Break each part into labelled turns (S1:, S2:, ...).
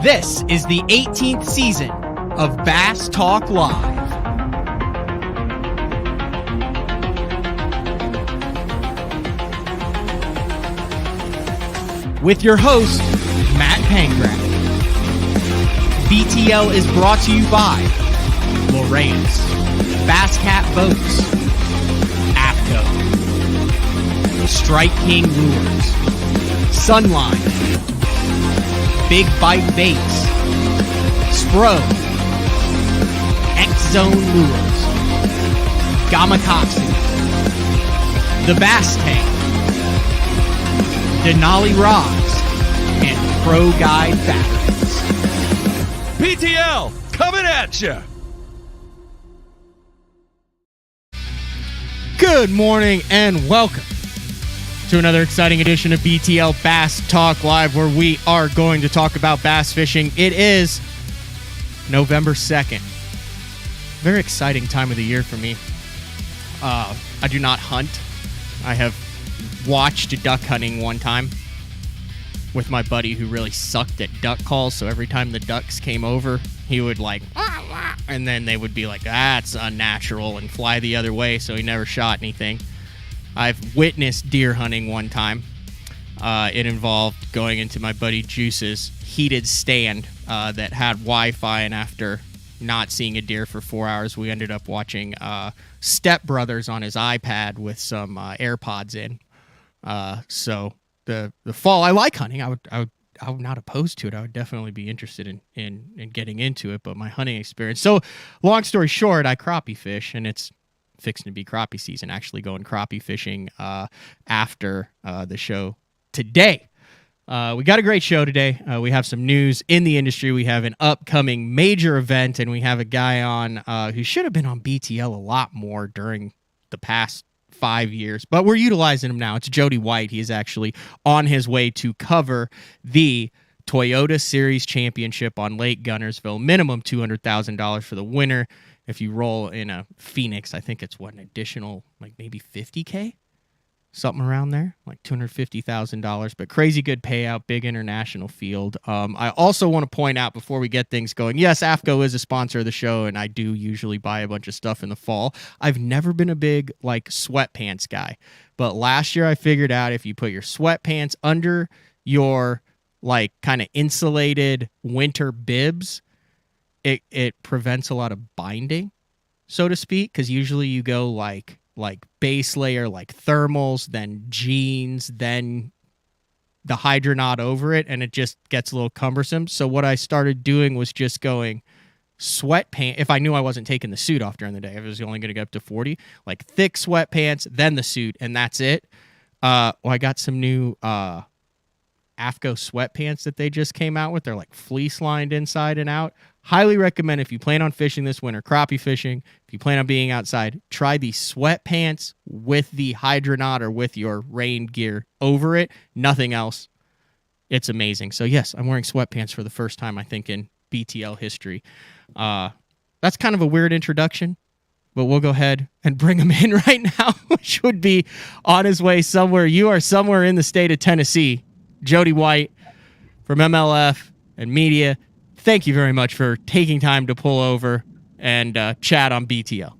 S1: This is the 18th season of Bass Talk Live. With your host, Matt Pangrath. BTL is brought to you by Lorraine's, Bass Cat Boats, AFCO, Strike King Lures, Sunline, Big Bite Baits, Spro, X-Zone Lures, Gamakatsu, The Bass Tank, Denali Rods, and Pro Guide Batteries.
S2: PTL, coming at you!
S1: Good morning and welcome to another exciting edition of BTL Bass Talk Live, where we are going to talk about bass fishing. It is November 2nd. Very exciting time of the year for me. I do not hunt. I have watched duck hunting one time with my buddy who really sucked at duck calls, so every time the ducks came over, he would like, and then they would be like, that's unnatural, and fly the other way, so he never shot anything. I've witnessed deer hunting one time. It involved going into my buddy Juice's heated stand that had Wi-Fi, and after not seeing a deer for 4 hours, we ended up watching Step Brothers on his iPad with some AirPods in. So the fall, I like hunting. I'm not opposed to it. I would definitely be interested in getting into it, but my hunting experience. So long story short, I crappie fish, and it's fixing to be crappie season. Actually going crappie fishing after the show today. We got a great show today. We have some news in the industry. We have an upcoming major event, and we have a guy on who should have been on BTL a lot more during the past 5 years, but we're utilizing him now. It's Jody White. He is actually on his way to cover the Toyota Series Championship on Lake Guntersville. Minimum $200,000 for the winner. If you roll in a Phoenix, I think it's an additional, like maybe $50K? Something around there, like $250,000, but crazy good payout, big international field. I also want to point out before we get things going, yes, AFCO is a sponsor of the show, and I do usually buy a bunch of stuff in the fall. I've never been a big like sweatpants guy, but last year I figured out if you put your sweatpants under your like kind of insulated winter bibs, it prevents a lot of binding, so to speak, because usually you go like base layer, like thermals, then jeans, then the hydronaut over it, and it just gets a little cumbersome. So what I started doing was just going sweatpants. If I knew I wasn't taking the suit off during the day, if it was only going to get up to 40, like thick sweatpants, then the suit, and that's it. I got some new AFCO sweatpants that they just came out with. They're like fleece lined inside and out. Highly recommend if you plan on fishing this winter, crappie fishing, if you plan on being outside, try the sweatpants with the hydronaut or with your rain gear over it. Nothing else. It's amazing. So yes, I'm wearing sweatpants for the first time, I think, in BTL history. That's kind of a weird introduction, but we'll go ahead and bring him in right now, which would be on his way somewhere. You are somewhere in the state of Tennessee. Jody White from MLF and Media. Thank you very much for taking time to pull over and chat on BTL.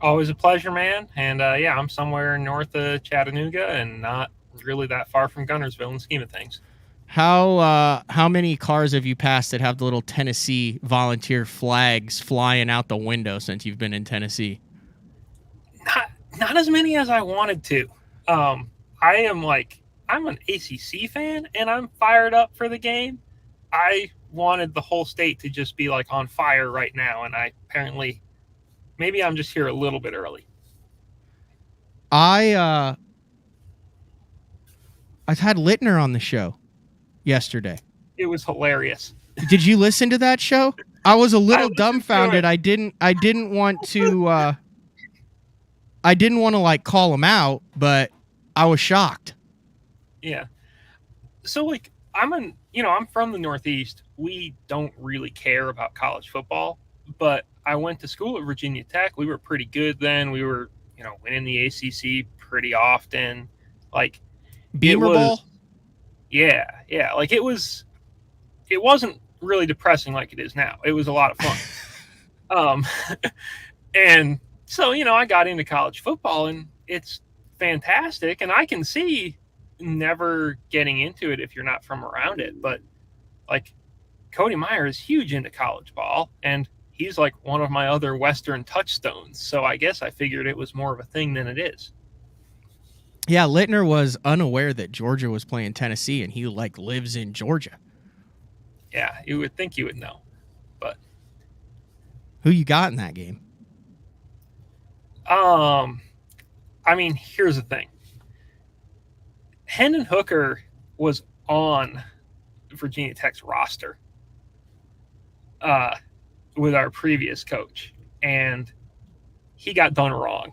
S3: Always a pleasure, man. And yeah, I'm somewhere north of Chattanooga and not really that far from Guntersville in the scheme of things.
S1: How many cars have you passed that have the little Tennessee volunteer flags flying out the window since you've been in Tennessee?
S3: Not as many as I wanted to. I'm an ACC fan, and I'm fired up for the game. I wanted the whole state to just be like on fire right now, and maybe I'm just here a little bit early.
S1: I've had Littner on the show yesterday.
S3: It was hilarious.
S1: Did you listen to that show? I was a little dumbfounded. I didn't want to like call him out, but I was shocked.
S3: Yeah. So like I'm from the Northeast. We don't really care about college football, but I went to school at Virginia Tech. We were pretty good then. We were, winning the ACC pretty often. Like
S1: Beamer Bowl?
S3: Yeah. Like it was it wasn't really depressing like it is now. It was a lot of fun. And so, I got into college football, and it's fantastic. And I can see never getting into it if you're not from around it. But like, Cody Meyer is huge into college ball, and he's like one of my other Western touchstones. So I guess I figured it was more of a thing than it is.
S1: Yeah, Littner was unaware that Georgia was playing Tennessee, and he lives in Georgia.
S3: Yeah, you would think you would know. But
S1: who you got in that game?
S3: I mean, here's the thing. Hendon Hooker was on Virginia Tech's roster with our previous coach, and he got done wrong.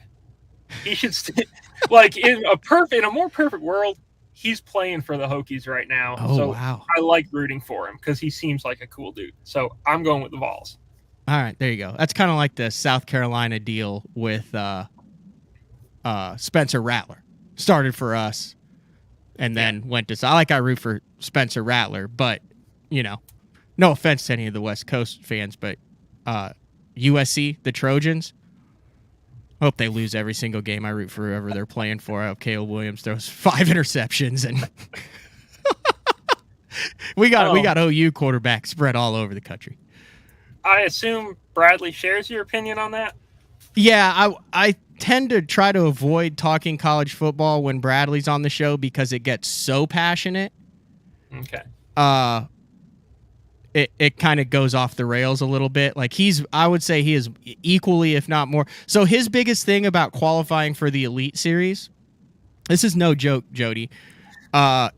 S3: He should in a more perfect world, he's playing for the Hokies right now.
S1: Oh,
S3: so
S1: wow.
S3: I like rooting for him because he seems like a cool dude. So I'm going with the Vols.
S1: All right, there you go. That's kind of like the South Carolina deal with Spencer Rattler. Started for us and then went to... I root for Spencer Rattler, but, no offense to any of the West Coast fans, but USC, the Trojans, I hope they lose every single game. I root for whoever they're playing for. I hope Caleb Williams throws 5 interceptions, and we got OU quarterbacks spread all over the country.
S3: I assume Bradley shares your opinion on that?
S1: Yeah, I tend to try to avoid talking college football when Bradley's on the show because it gets so passionate.
S3: Okay.
S1: It kind of goes off the rails a little bit. I would say he is equally, if not more. So his biggest thing about qualifying for the Elite Series, this is no joke, Jody.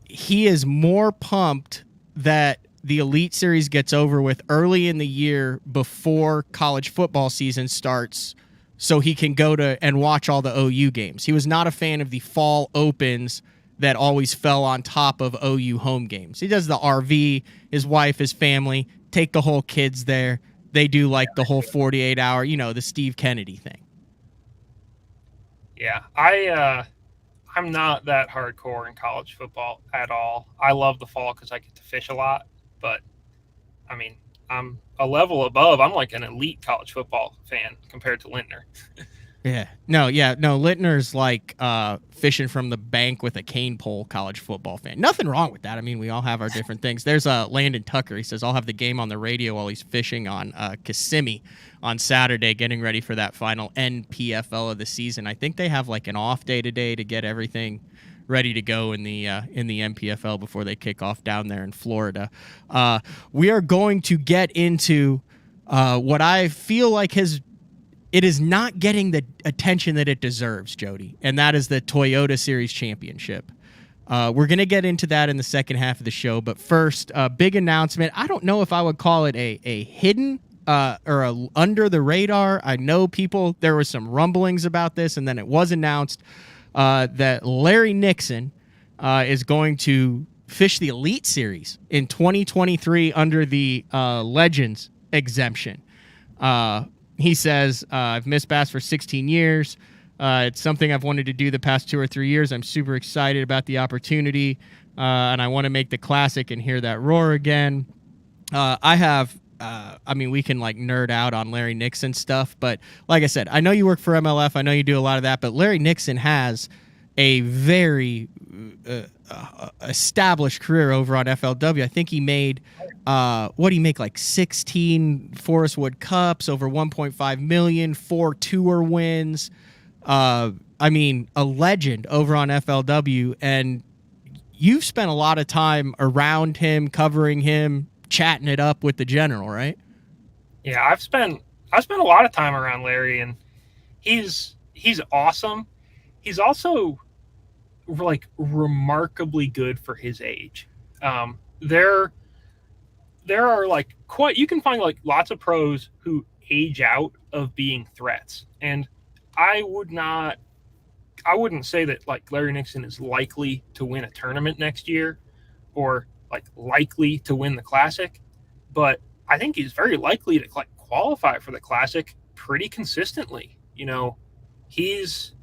S1: He is more pumped that the Elite Series gets over with early in the year before college football season starts so he can go to and watch all the OU games. He was not a fan of the fall opens that always fell on top of OU home games. He does the RV, his wife, his family, take the whole kids there. They do the whole 48-hour, the Steve Kennedy thing.
S3: Yeah, I'm not that hardcore in college football at all. I love the fall because I get to fish a lot, but I mean, I'm a level above. I'm like an elite college football fan compared to Littner.
S1: No, Littner's like fishing from the bank with a cane pole college football fan. Nothing wrong with that. I mean, we all have our different things. There's Landon Tucker. He says, I'll have the game on the radio while he's fishing on Kissimmee on Saturday, getting ready for that final NPFL of the season. I think they have an off day today to get everything ready to go in the NPFL before they kick off down there in Florida. We are going to get into what I feel like it is not getting the attention that it deserves, Jody, and that is the Toyota Series Championship. We're going to get into that in the second half of the show, but first, a big announcement. I don't know if I would call it a hidden or a under the radar. I know there were some rumblings about this, and then it was announced that Larry Nixon is going to fish the Elite Series in 2023 under the Legends exemption. He says, I've missed bass for 16 years. It's something I've wanted to do the past 2 or 3 years. I'm super excited about the opportunity, and I want to make the classic and hear that roar again. We can nerd out on Larry Nixon stuff, but like I said, I know you work for MLF. I know you do a lot of that, but Larry Nixon has a very established career over on FLW. I think he made, 16 Forest Wood Cups, over 1.5 million, 4 tour wins. A legend over on FLW, and you've spent a lot of time around him, covering him, chatting it up with the general, right?
S3: Yeah, I've spent a lot of time around Larry, and he's awesome. He's also remarkably good for his age. There are you can find lots of pros who age out of being threats, and I wouldn't say that Larry Nixon is likely to win a tournament next year or likely to win the Classic, but I think he's very likely to qualify for the Classic pretty consistently. He's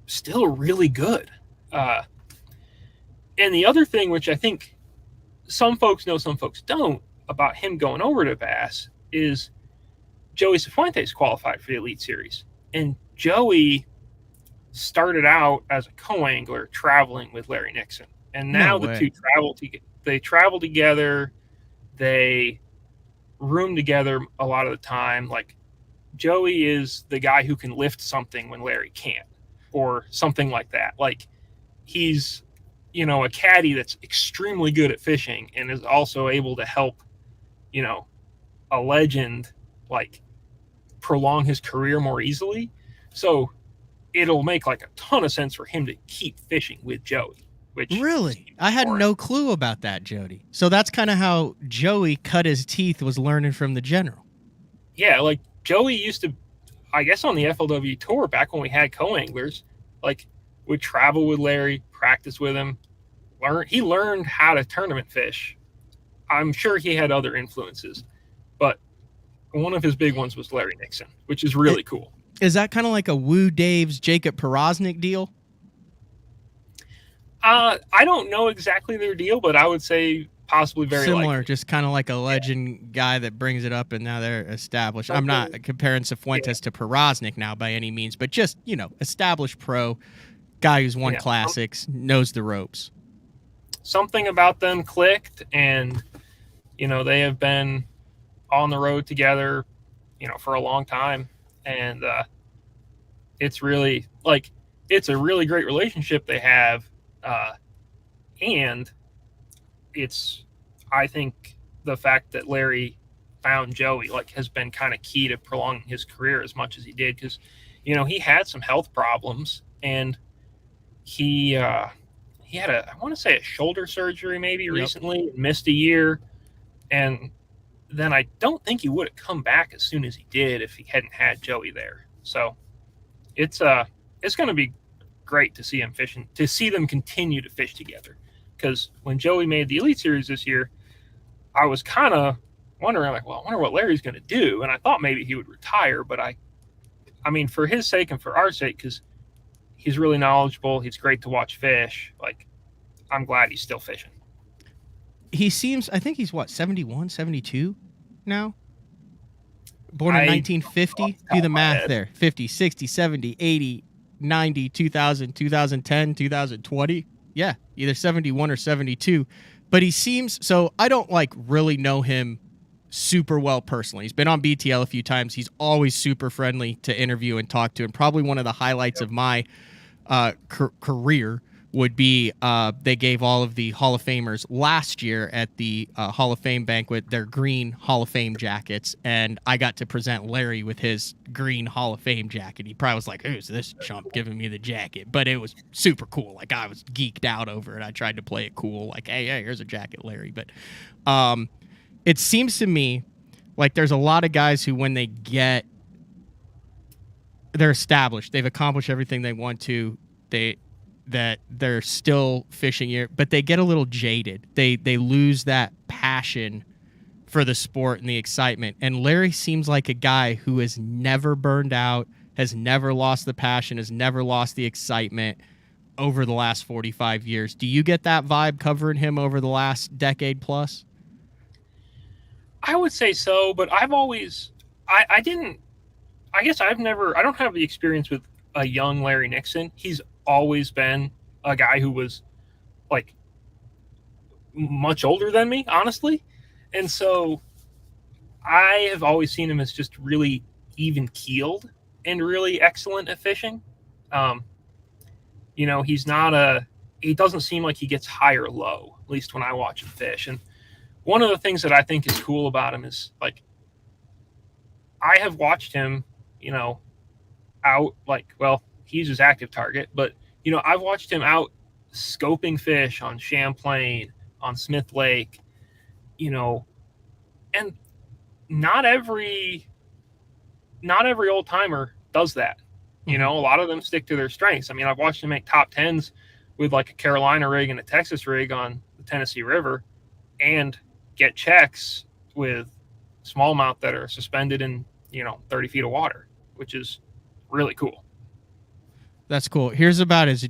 S3: still really good. And the other thing, which I think some folks know, some folks don't, about him going over to Bass is Joey Cifuentes qualified for the Elite Series. And Joey started out as a co-angler traveling with Larry Nixon. And now the two travel together. They room together a lot of the time. Like, Joey is the guy who can lift something when Larry can't, or something like that. Like, he's, a caddy that's extremely good at fishing and is also able to help, a legend, like, prolong his career more easily. So it'll make like a ton of sense for him to keep fishing with Joey. Which
S1: really, I had no clue about that, Jody. So that's kind of how Joey cut his teeth, was learning from the general.
S3: Yeah, like Joey used to, I guess, on the FLW tour back when we had co-anglers, like, would travel with Larry, practice with him. He learned how to tournament fish. I'm sure he had other influences, but one of his big ones was Larry Nixon, which is really cool.
S1: Is that kind of like a Woo Dave's Jacob Porosnik deal?
S3: I don't know exactly their deal, but I would say possibly very
S1: similar,
S3: likely.
S1: Just kind of like a legend guy that brings it up and now they're established. I'm not comparing Cifuentes to Porosnik now by any means, but just, established pro, guy who's won classics, knows the ropes.
S3: Something about them clicked, and, they have been on the road together, for a long time. And it's really, like, it's a really great relationship they have. And it's, I think, the fact that Larry found Joey, like, has been kind of key to prolonging his career as much as he did. Because, he had some health problems, and he had I want to say a shoulder surgery maybe recently, missed a year. And then I don't think he would have come back as soon as he did if he hadn't had Joey there. So it's going to be great to see him fishing, to see them continue to fish together. Because when Joey made the Elite Series this year, I was kind of wondering, like, well, I wonder what Larry's going to do. And I thought maybe he would retire, but I mean, for his sake and for our sake, because he's really knowledgeable, he's great to watch fish. Like, I'm glad he's still fishing.
S1: He seems, I think he's 71, 72 now? Born in 1950? Do the math there. 50, 60, 70, 80, 90, 2000, 2010, 2020. Yeah, either 71 or 72. But he seems, so I don't really know him super well personally. He's been on BTL a few times. He's always super friendly to interview and talk to. And probably one of the highlights of my career would be they gave all of the Hall of Famers last year at the Hall of Fame banquet their green Hall of Fame jackets, and I got to present Larry with his green Hall of Fame jacket. He probably was like, who's this chump giving me the jacket? But it was super cool. Like, I was geeked out over it. I tried to play it cool, like, hey, here's a jacket, Larry. But it seems to me like there's a lot of guys who, when they're established, they've accomplished everything they want to, that they're still fishing here, but they get a little jaded. They lose that passion for the sport and the excitement. And Larry seems like a guy who has never burned out, has never lost the passion, has never lost the excitement over the last 45 years. Do you get that vibe covering him over the last decade plus?
S3: I would say so, but I've always, I don't have the experience with a young Larry Nixon. He's always been a guy who was, like, much older than me, honestly. And so I have always seen him as just really even keeled and really excellent at fishing. He doesn't seem like he gets high or low, at least when I watch him fish. And one of the things that I think is cool about him is, like, I have watched him, out, like, well, he's his active target, but, I've watched him out scoping fish on Champlain, on Smith Lake, and not every old timer does that. A lot of them stick to their strengths. I mean, I've watched him make top tens with, like, a Carolina rig and a Texas rig on the Tennessee River, and get checks with smallmouth that are suspended in, 30 feet of water, which is really cool.
S1: That's cool. Here's about as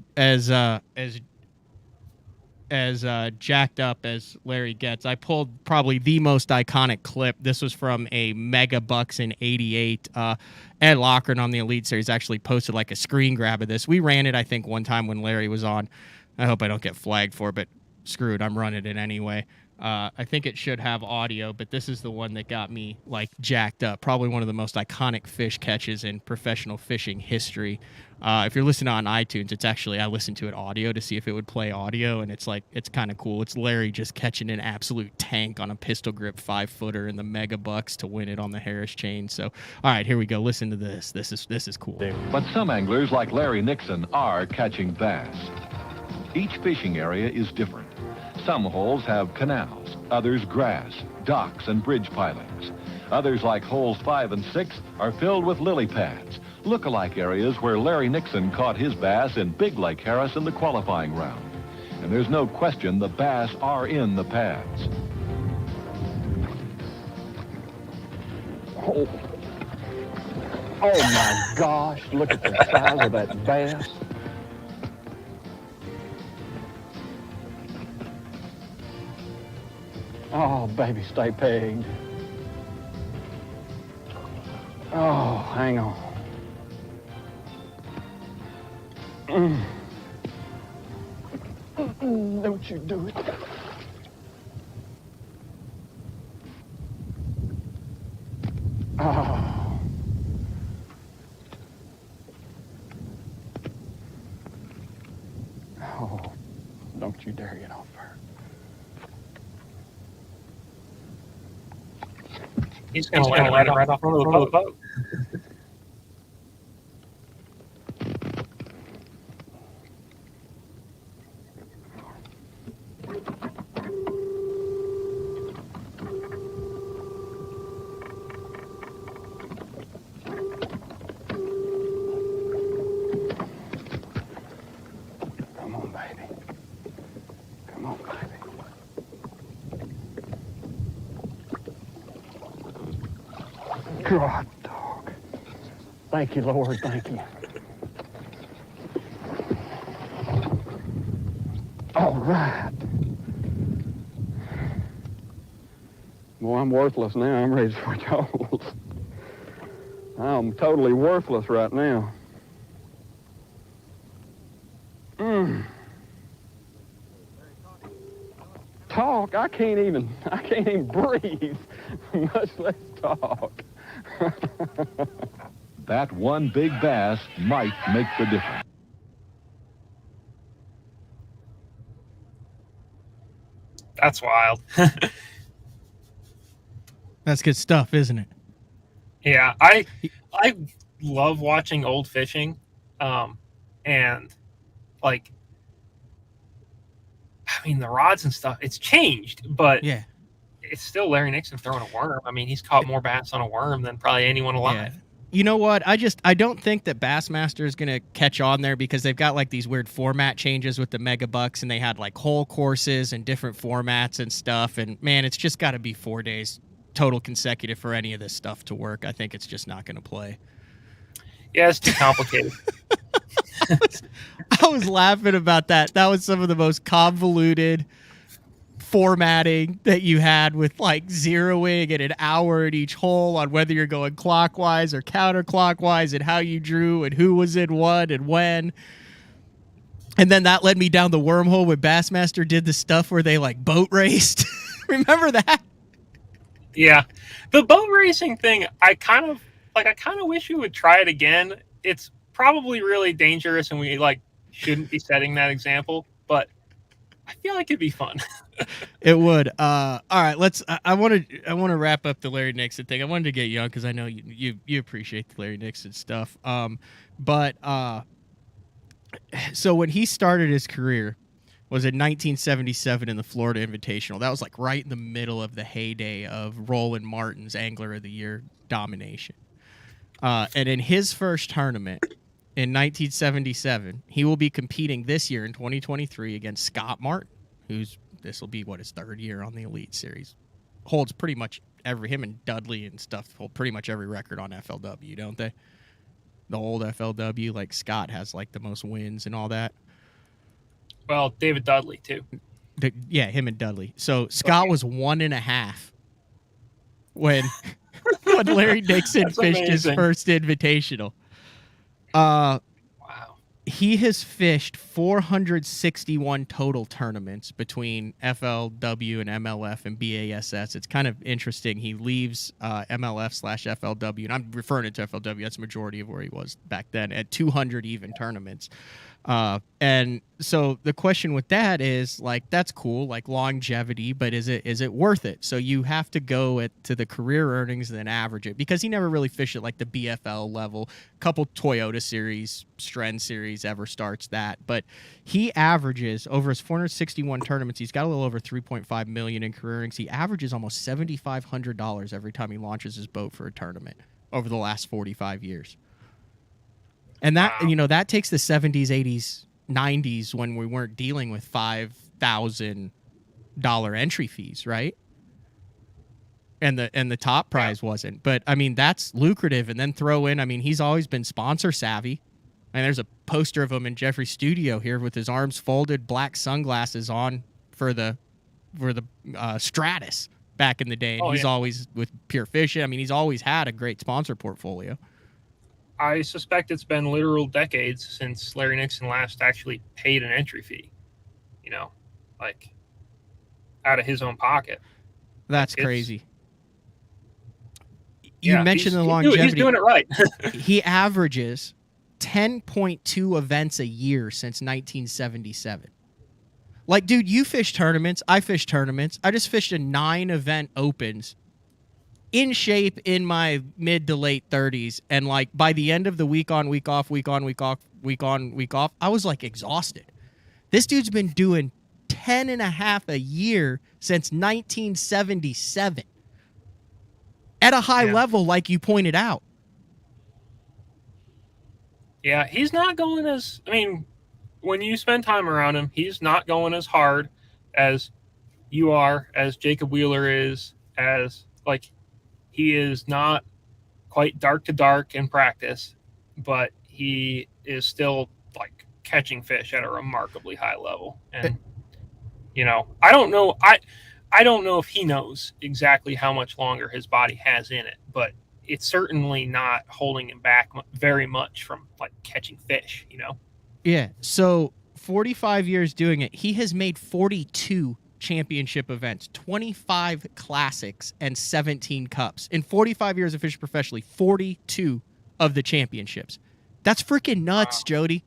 S1: as jacked up as Larry gets, I pulled probably the most iconic clip. This was from a Mega Bucks in '88. Ed Lochran on the Elite Series actually posted like a screen grab of this. We ran it, I think, one time when Larry was on. I hope I don't get flagged for it, but screw it, I'm running it anyway. I think it should have audio, but this is the one that got me like jacked up. Probably one of the most iconic fish catches in professional fishing history. If you're listening on iTunes, it's actually, I listened to it audio to see if it would play audio, and it's kind of cool. It's Larry just catching an absolute tank on a pistol grip 5-footer in the Mega Bucks to win it on the Harris chain. So, all right, here we go. Listen to this. This is cool.
S4: But some anglers like Larry Nixon are catching bass. Each fishing area is different. Some holes have canals, others grass, docks, and bridge pilings. Others, like holes 5 and 6, are filled with lily pads, look-alike areas where Larry Nixon caught his bass in Big Lake Harris in the qualifying round. And there's no question the bass are in the pads.
S5: Oh my gosh, look at the size of that bass. Oh, baby, stay pegged. Oh, hang on. Don't you do it. Oh. Oh, don't you dare get off her.
S3: He's going to let it right off the boat.
S5: Come on, baby. Come on, baby. God, dog. Thank you, Lord. Thank you. All right. Boy, I'm worthless now. I'm ready for Joel's. I'm totally worthless right now. Talk? I can't even breathe, much less talk.
S4: That one big bass might make the difference.
S3: That's wild.
S1: That's good stuff, isn't it?
S3: Yeah, I love watching old fishing, and like, I mean, the rods and stuff, it's changed, but
S1: Yeah.
S3: it's still Larry Nixon throwing a worm. I mean, he's caught more bass on a worm than probably anyone alive.
S1: Yeah. You know what? I don't think that Bassmaster is going to catch on there because they've got like these weird format changes with the Mega Bucks, and they had like whole courses and different formats and stuff. And man, it's just got to be 4 days total consecutive for any of this stuff to work. I think it's just not going to play.
S3: Yeah, it's too complicated.
S1: I was laughing about that. That was some of the most convoluted formatting that you had with like zeroing and an hour at each hole on whether you're going clockwise or counterclockwise and how you drew and who was in what and when. And then that led me down the wormhole when Bassmaster did the stuff where they like boat raced. Remember that?
S3: Yeah, the boat racing thing, I kind of wish we would try it again. It's probably really dangerous, and we like shouldn't be setting that example, but I feel like it'd be fun.
S1: It would. All right, let's. I want to wrap up the Larry Nixon thing. I wanted to get you on because I know you appreciate the Larry Nixon stuff. So when he started his career was in 1977 in the Florida Invitational. That was like right in the middle of the heyday of Roland Martin's Angler of the Year domination. And in his first tournament in 1977, he will be competing this year in 2023 against Scott Martin, this will be his third year on the Elite Series. Holds pretty much him and Dudley and stuff hold pretty much every record on FLW, don't they? The old FLW, like Scott has like the most wins and all that.
S3: Well, David Dudley too.
S1: Him and Dudley. So Scott was 1.5 when when Larry Nixon
S3: That's
S1: fished his
S3: amazing.
S1: first invitational.
S3: Wow.
S1: He has fished 461 total tournaments between FLW and MLF and BASS. It's kind of interesting. He leaves MLF/FLW, and I'm referring it to FLW. That's the majority of where he was back then, at 200 even tournaments. And so the question with that is, like, that's cool, like longevity, but is it worth it? So you have to go to the career earnings and then average it, because he never really fished at like the BFL level. Couple Toyota Series, Stren Series ever starts that, but he averages over his 461 tournaments. He's got a little over 3.5 million in career earnings. He averages almost $7,500 every time he launches his boat for a tournament over the last 45 years. And that, that takes the 70s, 80s, 90s when we weren't dealing with $5,000 entry fees, right? And the top prize wasn't. But I mean, that's lucrative. And then throw in, I mean, he's always been sponsor savvy. And there's a poster of him in Jeffrey's studio here with his arms folded, black sunglasses on for the Stratus back in the day. And he's always with Pure Fishing. I mean, he's always had a great sponsor portfolio.
S3: I suspect it's been literal decades since Larry Nixon last actually paid an entry fee, like out of his own pocket.
S1: That's crazy. You mentioned the longevity.
S3: He's doing it right.
S1: He averages 10.2 events a year since 1977. Like, dude, you fish tournaments. I fish tournaments. I just fished a 9-event opens in shape in my mid to late 30s, and like by the end of the week on, week off, week on, week off, week on, week off, I was like exhausted. This dude's been doing 10.5 a year since 1977 at a high level, like you pointed out.
S3: Yeah, he's not going when you spend time around him, he's not going as hard as you are, as Jacob Wheeler is, as like, he is not quite dark to dark in practice, but he is still like catching fish at a remarkably high level. And I don't know. I don't know if he knows exactly how much longer his body has in it, but it's certainly not holding him back very much from like catching fish.
S1: Yeah. So 45 years doing it, he has made 42 championship events, 25 classics, and 17 cups. In 45 years of fishing professionally, 42 of the championships. That's freaking nuts, wow. Jody.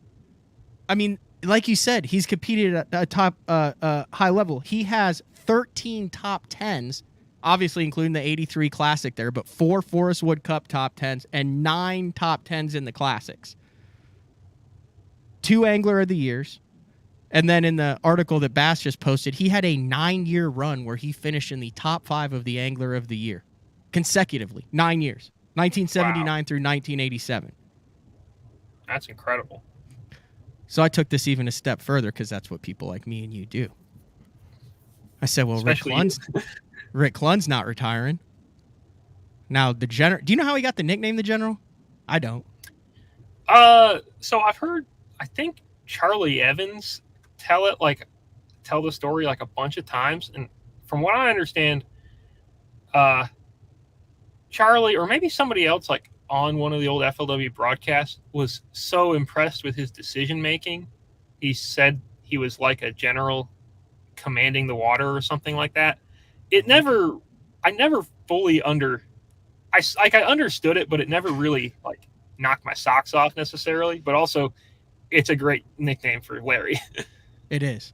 S1: I mean, like you said, he's competed at a top high level. He has 13 top 10s, obviously including the 83 classic there, but 4 Forest Wood Cup top 10s and 9 top 10s in the classics. 2 Angler of the Years. And then in the article that Bass just posted, he had a 9-year run where he finished in the top 5 of the Angler of the Year consecutively. 9 years, 1979 through 1987.
S3: That's incredible.
S1: So I took this even a step further, because that's what people like me and you do. I said, well, Rick Klund's not retiring. Now, the General, do you know how he got the nickname the General? I don't.
S3: So I've heard, I think Charlie Evans tell the story like a bunch of times, and from what I understand, Charlie, or maybe somebody else like on one of the old FLW broadcasts, was so impressed with his decision making, he said he was like a general commanding the water or something like that. I never fully I understood it, but it never really like knocked my socks off necessarily. But also, it's a great nickname for Larry.
S1: It is.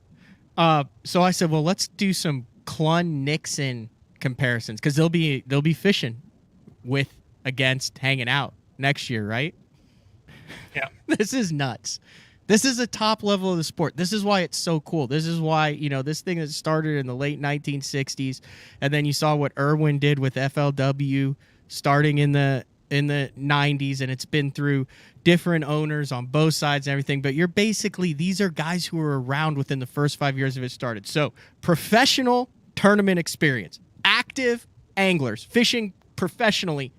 S1: So I said, well, let's do some Klund Nixon comparisons, because they'll be fishing with, against, hanging out next year, right?
S3: Yeah.
S1: This is nuts. This is a top level of the sport. This is why it's so cool. This is why, this thing that started in the late 1960s, and then you saw what Irwin did with FLW starting in the 90s, and it's been through different owners on both sides and everything. But these are guys who were around within the first 5 years of it started. So professional tournament experience, active anglers fishing professionally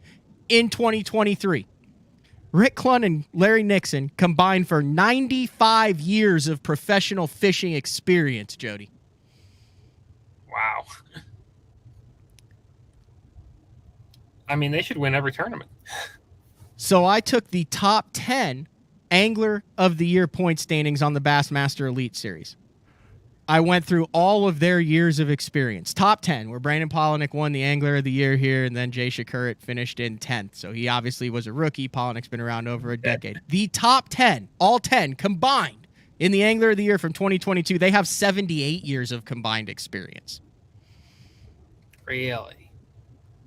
S1: in 2023. Rick Klund and Larry Nixon combined for 95 years of professional fishing experience, Jody.
S3: Wow. I mean, they should win every tournament.
S1: So I took the top 10 Angler of the Year point standings on the Bassmaster Elite Series. I went through all of their years of experience. Top 10, where Brandon Polinick won the Angler of the Year here, and then Jay Shakurit finished in 10th. So he obviously was a rookie. Polinick's been around over a decade. The top 10, all 10 combined in the Angler of the Year from 2022, they have 78 years of combined experience.
S3: Really?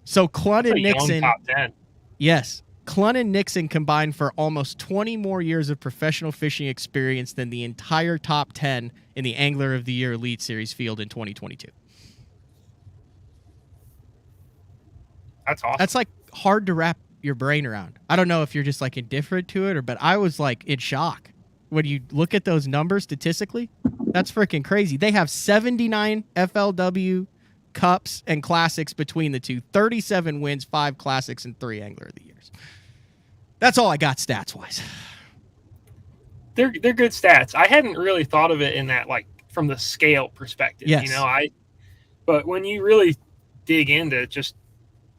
S1: So Clunn and Nixon.
S3: Top 10.
S1: Yes. Clunn and Nixon combined for almost 20 more years of professional fishing experience than the entire top 10 in the Angler of the Year Elite Series field in 2022.
S3: That's awesome.
S1: That's like hard to wrap your brain around. I don't know if you're just like indifferent to it, but I was like in shock when you look at those numbers statistically. That's freaking crazy. They have 79 FLW Cups and Classics between the two, 37 wins, 5 Classics, and 3 Angler of the Years. That's all I got stats-wise.
S3: They're good stats. I hadn't really thought of it in that, like, from the scale perspective.
S1: Yes.
S3: You know, but when you really dig into just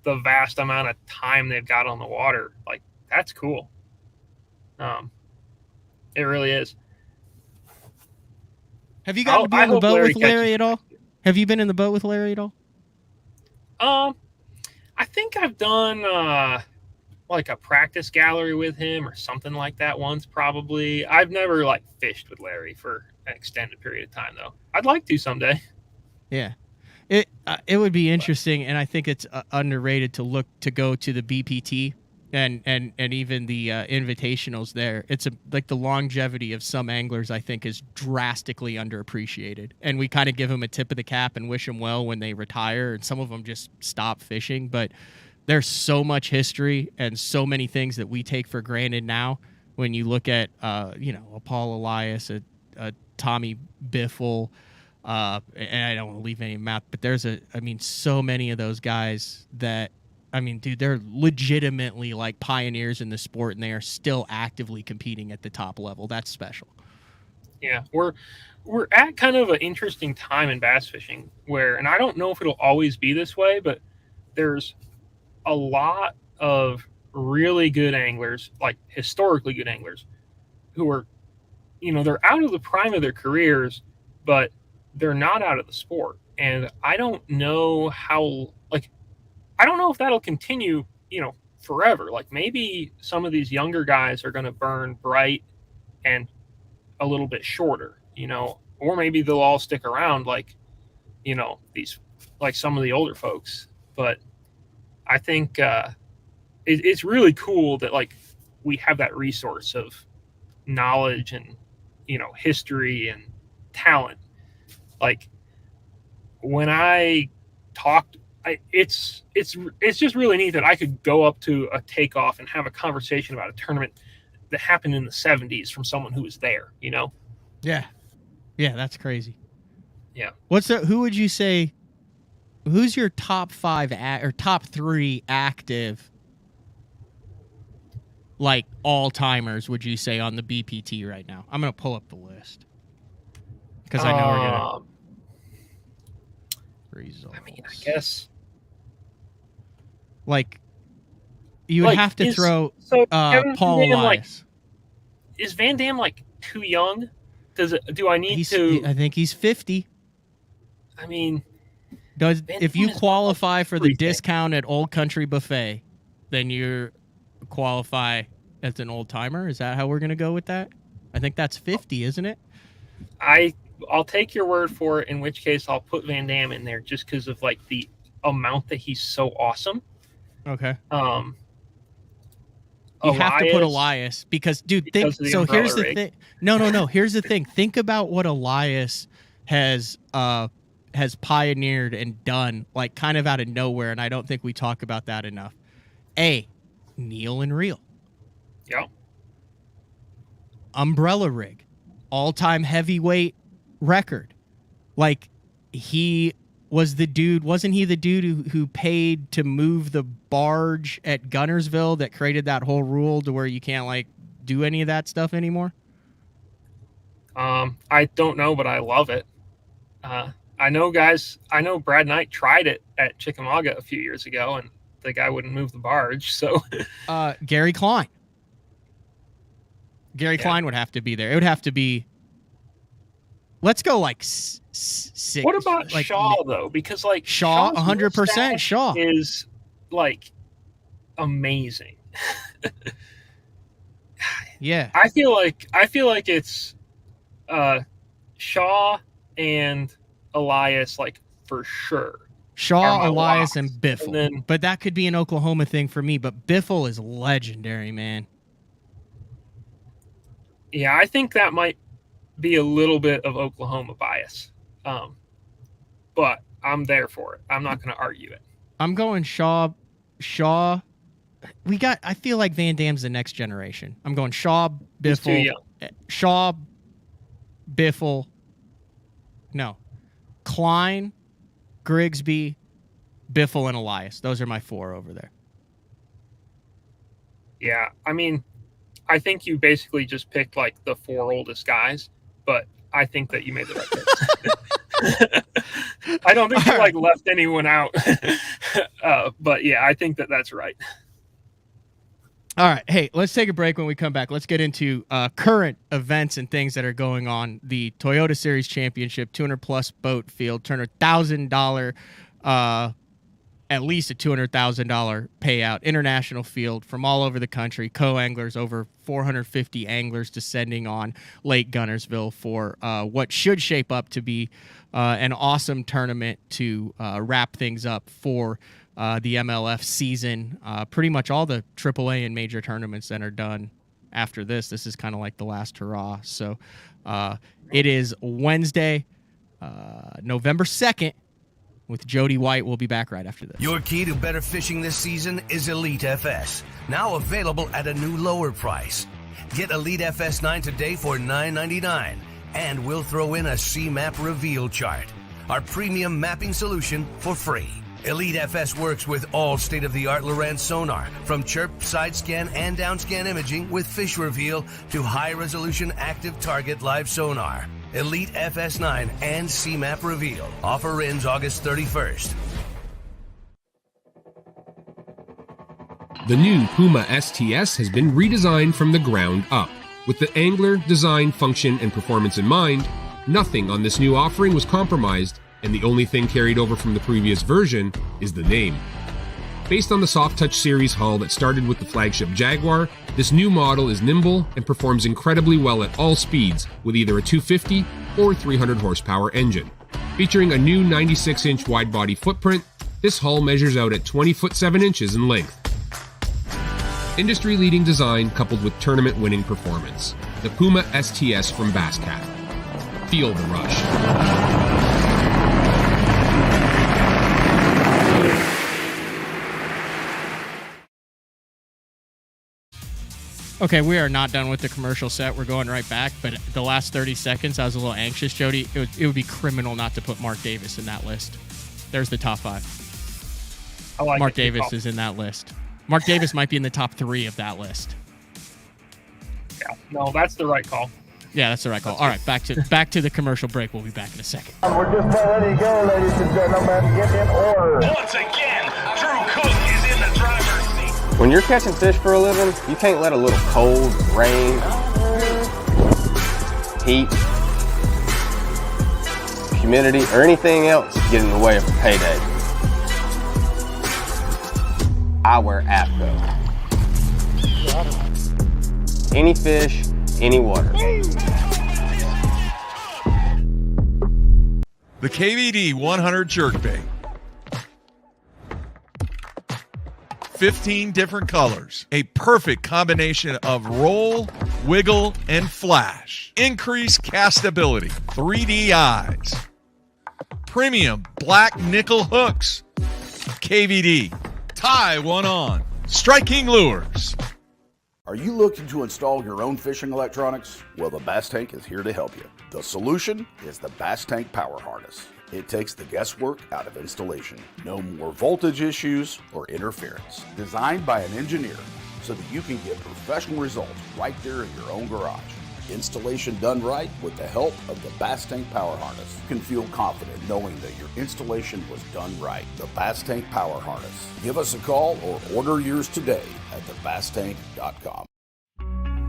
S3: the vast amount of time they've got on the water, like, that's cool. It really is.
S1: Have you gotten to be in the boat with Larry at all? Have you been in the boat with Larry at all?
S3: I think I've done like a practice gallery with him or something like that once, probably. I've never like fished with Larry for an extended period of time, though. I'd like to someday.
S1: Yeah, it would be interesting, and I think it's underrated to go to the BPT and even the invitationals there. It's like the longevity of some anglers, I think, is drastically underappreciated, and we kind of give them a tip of the cap and wish them well when they retire, and some of them just stop fishing. But there's so much history and so many things that we take for granted now. When you look at a Paul Elias, a Tommy Biffle, and I don't want to leave any map, but there's so many of those guys that. I mean, dude, they're legitimately like pioneers in the sport, and they are still actively competing at the top level. That's special.
S3: Yeah, we're at kind of an interesting time in bass fishing where, and I don't know if it'll always be this way, but there's a lot of really good anglers, like historically good anglers, who are, they're out of the prime of their careers, but they're not out of the sport. And I don't know I don't know if that'll continue, forever. Like maybe some of these younger guys are going to burn bright and a little bit shorter, or maybe they'll all stick around like some of the older folks. But I think it's really cool that like we have that resource of knowledge and, history and talent. Like when I talked, it's just really neat that I could go up to a takeoff and have a conversation about a tournament that happened in the 70s from someone who was there,
S1: Yeah, that's crazy.
S3: Yeah.
S1: Who would you say? Who's your top 5 or top 3 active, like all timers? Would you say on the BPT right now? I'm gonna pull up the list because I know we're gonna results.
S3: I mean, I guess.
S1: Like, you would have to throw Paul Elias.
S3: Is Van Dam like too young? Do I need to?
S1: I think he's 50.
S3: I mean,
S1: if you qualify for the discount at Old Country Buffet, then you qualify as an old timer. Is that how we're gonna go with that? I think that's 50, isn't it?
S3: I'll take your word for it. In which case, I'll put Van Dam in there just because of like the amount that he's so awesome.
S1: Okay.
S3: You
S1: have to put Elias because, dude. Here's the thing. No. Here's the thing. Think about what Elias has pioneered and done, like kind of out of nowhere, and I don't think we talk about that enough. Kneel and reel.
S3: Yeah.
S1: Umbrella rig, all-time heavyweight record. Like, he was the dude. Wasn't he the dude who paid to move the barge at Guntersville that created that whole rule to where you can't like do any of that stuff anymore?
S3: I don't know, but I love it. I know Brad Knight tried it at Chickamauga a few years ago, and the guy wouldn't move the barge. So,
S1: Gary Klein. Gary Klein would have to be there. It would have to be. Let's go like six.
S3: What about like, Shaw though? Because like
S1: Shaw, 100% Shaw
S3: is like amazing.
S1: Yeah,
S3: I feel like it's Shaw and Elias, like for sure.
S1: Shaw, Elias, and Biffle.
S3: And then,
S1: but that could be an Oklahoma thing for me. But Biffle is legendary, man.
S3: Yeah, I think that might be a little bit of Oklahoma bias. But I'm there for it. I'm not going to argue it.
S1: I'm going Shaw. I feel like Van Dam's the next generation. I'm going Shaw, Biffle. Shaw, Biffle. No. Klein, Grigsby, Biffle, and Elias. Those are my 4 over there.
S3: Yeah, I mean, I think you basically just picked like the 4 oldest guys, but I think that you made the right pick. I don't think you like left anyone out. But yeah, I think that's right.
S1: All right. Hey, let's take a break. When we come back, let's get into current events and things that are going on. The Toyota Series Championship, 200-plus boat field, turn $1,000, at least a $200,000 payout, international field from all over the country, co-anglers, over 450 anglers descending on Lake Guntersville for what should shape up to be an awesome tournament to wrap things up for the MLF season. Pretty much all the AAA and major tournaments that are done after this. This is kind of like the last hurrah. So it is Wednesday, November 2nd, with Jody White. We'll be back right after this.
S6: Your key to better fishing this season is Elite FS, now available at a new lower price. Get Elite FS 9 today for $9.99, and we'll throw in a CMAP reveal chart, our premium mapping solution, for free. Elite FS works with all state-of-the-art Lowrance sonar, from chirp, side scan, and down scan imaging with fish reveal to high-resolution active target live sonar. Elite FS9 and CMAP reveal. Offer ends August 31st.
S7: The new Puma STS has been redesigned from the ground up. With the angler, design, function, and performance in mind, nothing on this new offering was compromised, and the only thing carried over from the previous version is the name. Based on the Soft Touch series hull that started with the flagship Jaguar, this new model is nimble and performs incredibly well at all speeds with either a 250 or 300 horsepower engine. Featuring a new 96-inch wide-body footprint, this hull measures out at 20 foot 7 inches in length. Industry-leading design coupled with tournament-winning performance. The Puma STS from Basscat. Feel the rush.
S1: Okay, we are not done with the commercial set. We're going right back. But the last 30 seconds, I was a little anxious, Jody. It would be criminal not to put Mark Davis in that list. There's the top 5. Mark Davis is in that list. Mark Davis might be in the top 3 of that list.
S3: Yeah, no, that's the right call.
S1: Yeah, that's the right call. All right, back to the commercial break. We'll be back in a second.
S8: We're just about ready to go, ladies and gentlemen. Get in order.
S2: Once again, Drew Cook is in the driver's seat.
S9: When you're catching fish for a living, you can't let a little cold, rain, heat, humidity, or anything else get in the way of a payday. I wear APCO. Any fish, any water.
S2: The KVD 100 jerkbait. 15 different colors. A perfect combination of roll, wiggle, and flash. Increased castability. 3D eyes. Premium black nickel hooks. KVD. Tie one on. Striking lures.
S10: Are you looking to install your own fishing electronics? Well, the Bass Tank is here to help you. The solution is the Bass Tank Power Harness. It takes the guesswork out of installation. No more voltage issues or interference. Designed by an engineer so that you can get professional results right there in your own garage. Installation done right with the help of the Bass Tank Power Harness. You can feel confident knowing that your installation was done right. The Bass Tank Power Harness. Give us a call or order yours today at thebasstank.com.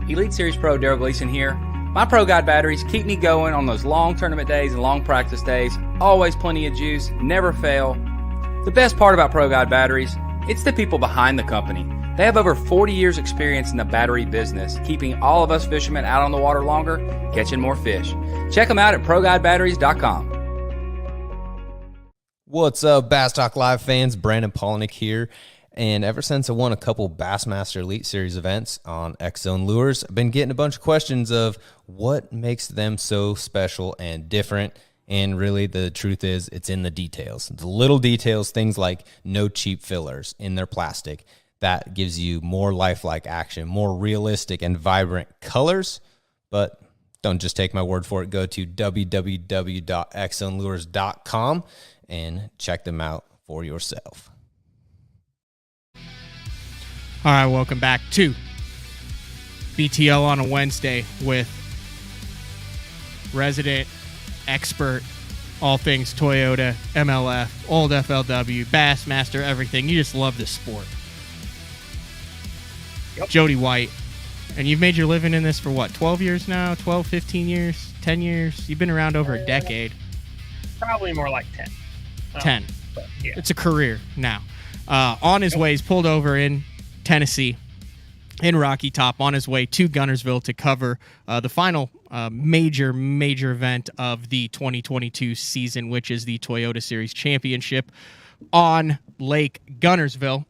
S11: Elite Series Pro Daryl Gleason here. My Pro Guide batteries keep me going on those long tournament days and long practice days. Always plenty of juice, never fail. The best part about Pro Guide batteries, it's the people behind the company. They have over 40 years experience in the battery business, keeping all of us fishermen out on the water longer, catching more fish. Check them out at ProGuideBatteries.com.
S12: What's up, Bass Talk Live fans? Brandon Polnick here. And ever since I won a couple Bassmaster Elite Series events on X-Zone Lures, I've been getting a bunch of questions of what makes them so special and different. And really, the truth is, it's in the details. The little details, things like no cheap fillers in their plastic. That gives you more lifelike action, more realistic and vibrant colors. But don't just take my word for it. Go to www.xzonelures.com and check them out for yourself.
S1: All right, welcome back to BTL on a Wednesday with resident expert, all things Toyota, MLF, old FLW, Bassmaster, everything. You just love this sport. Yep. Jody White. And you've made your living in this for what, 12 years now? 12, 15 years, 10 years? You've been around over a decade.
S3: Probably more like 10.
S1: 10.
S3: But yeah.
S1: It's a career now. On his way, he's pulled over in Tennessee, in Rocky Top, on his way to Guntersville to cover the final major event of the 2022 season, which is the Toyota Series Championship on Lake Guntersville.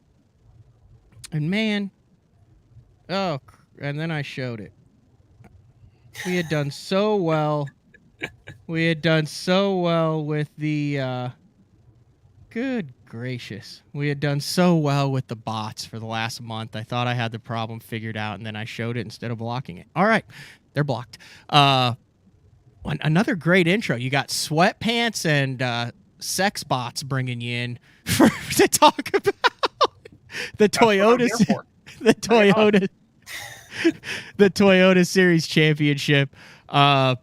S1: And man, and then I showed it. We had done so well. We had done so well with the good gracious. We had done so well with the bots for the last month. I thought I had the problem figured out, and then I showed it instead of blocking it. All right, they're blocked. Another great intro. You got sweatpants and sex bots bringing you in to talk about the Toyota, the Toyota Series Championship. What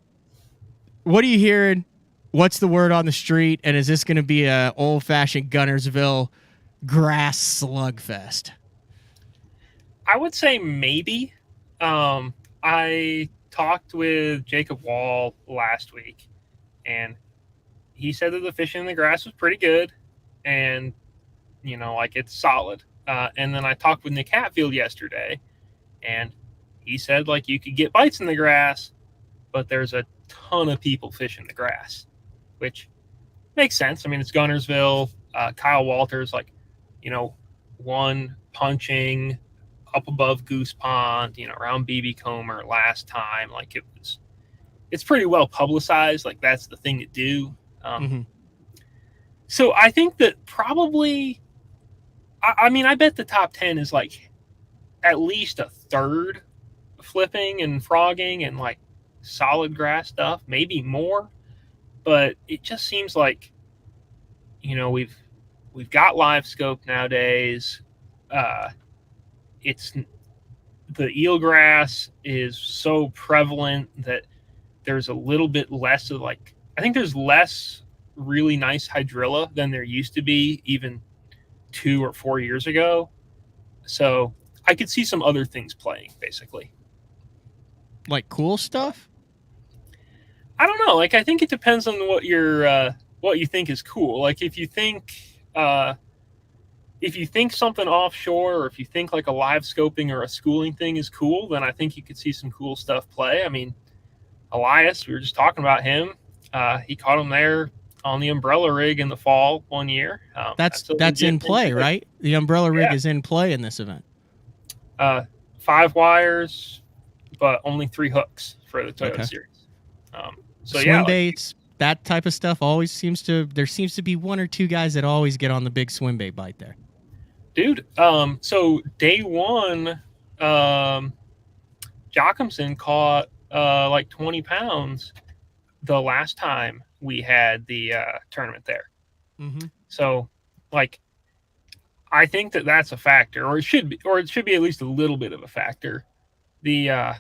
S1: are you hearing? What's the word on the street? And is this going to be a old-fashioned Guntersville grass slugfest?
S3: I would say maybe. I talked with Jacob Wall last week, and he said that the fishing in the grass was pretty good, and, like it's solid. And then I talked with Nick Hatfield yesterday, and he said, like, you could get bites in the grass, but there's a ton of people fishing the grass, which makes sense. I mean, it's Guntersville. Kyle Walters, one punching up above Goose Pond, around BB Comer last time. Like, it's pretty well publicized. Like, that's the thing to do. So I think that probably, I bet the top 10 is like at least a third flipping and frogging and like solid grass stuff, maybe more. But it just seems like, we've got live scope nowadays. It's the eelgrass is so prevalent that there's a little bit less of I think there's less really nice hydrilla than there used to be even 2 or 4 years ago. So I could see some other things playing, basically.
S1: Like cool stuff?
S3: I don't know. I think it depends on what you think is cool. Like if you think something offshore, or if you think like a live scoping or a schooling thing is cool, then I think you could see some cool stuff play. I mean, Elias, we were just talking about him. He caught him there on the umbrella rig in the fall one year.
S1: That's in play, right? The umbrella rig is in play in this event.
S3: 5 wires, but only 3 hooks for the Toyota Series.
S1: Swim baits, that type of stuff there seems to be 1 or 2 guys that always get on the big swim bait bite there.
S3: Dude, so day one, Jochimson caught like 20 pounds the last time we had the tournament there.
S1: Mm-hmm.
S3: So, I think that's a factor, or it should be at least a little bit of a factor. The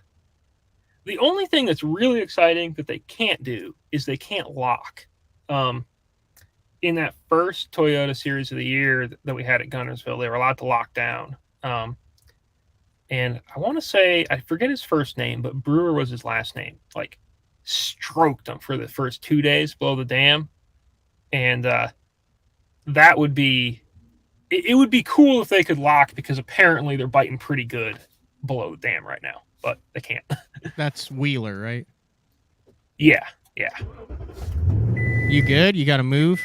S3: The only thing that's really exciting that they can't do is they can't lock. In that first Toyota Series of the Year that we had at Guntersville, they were allowed to lock down. And I want to say, I forget his first name, but Brewer was his last name. Like, stroked him for the first 2 days below the dam. And that would be, it would be cool if they could lock, because apparently they're biting pretty good below the dam right now, but they can't.
S1: That's Wheeler, right?
S3: Yeah.
S1: You good? You got to move?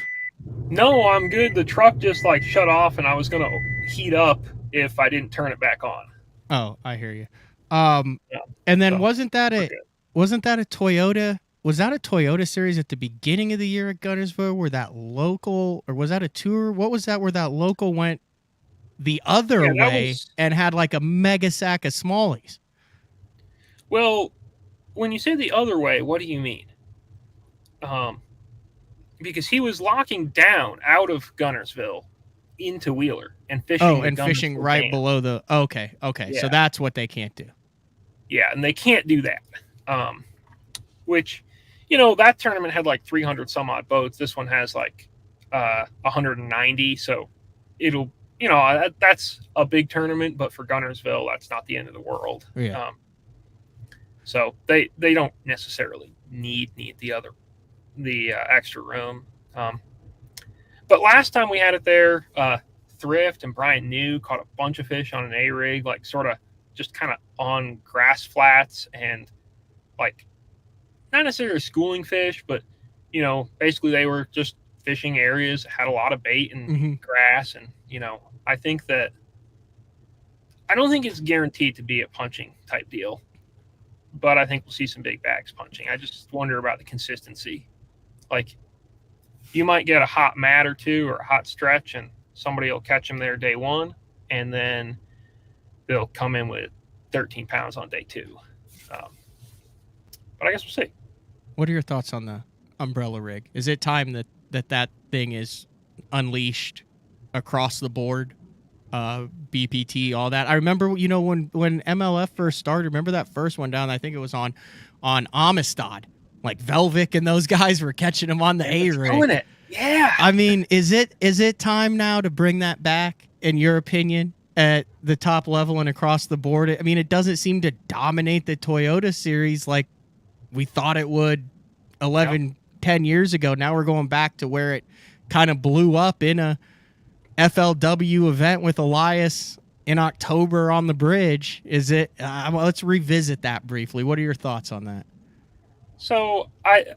S3: No, I'm good. The truck just like shut off, and I was going to heat up if I didn't turn it back on.
S1: Oh, I hear you. And then wasn't that a Toyota? Was that a Toyota Series at the beginning of the year at Guntersville? Where that local, or was that a tour? What was that? Where that local went the other way and had like a mega sack of smallies?
S3: Well, when you say the other way, what do you mean? Because he was locking down out of Guntersville into Wheeler and fishing.
S1: Oh, and fishing right
S3: dam.
S1: below the. Okay.
S3: Yeah.
S1: So that's what they can't do.
S3: Yeah, and they can't do that. Which, you know, that tournament had like 300 some odd boats. This one has like 190. So it'll, you know, that's a big tournament, but for Guntersville, that's not the end of the world.
S1: Yeah.
S3: So they don't necessarily need the extra room. But last time we had it there, Thrift and Brian New caught a bunch of fish on an A-rig, like sort of just kind of on grass flats, and like not necessarily schooling fish, but, you know, basically they were just fishing areas that had a lot of bait and grass. And, you know, I don't think it's guaranteed to be a punching type deal, but I think we'll see some big bags punching. I just wonder about the consistency. Like, you might get a hot mat or two or a hot stretch, and somebody will catch them there day one, and then they'll come in with 13 pounds on day two. But I guess we'll see.
S1: What are your thoughts on the umbrella rig? Is it time that thing is unleashed across the board? BPT, all that. I remember, you know, when MLF first started, remember that first one down, I think it was on Amistad. Like Velvic and those guys were catching them on the A-rig.
S3: Doing it. Yeah.
S1: I mean, is it time now to bring that back, in your opinion, at the top level and across the board? I mean, it doesn't seem to dominate the Toyota Series like we thought it would 10 years ago. Now we're going back to where it kind of blew up in a FLW event with Elias in October on the bridge. Is it? Well, let's revisit that briefly. What are your thoughts on that?
S3: So I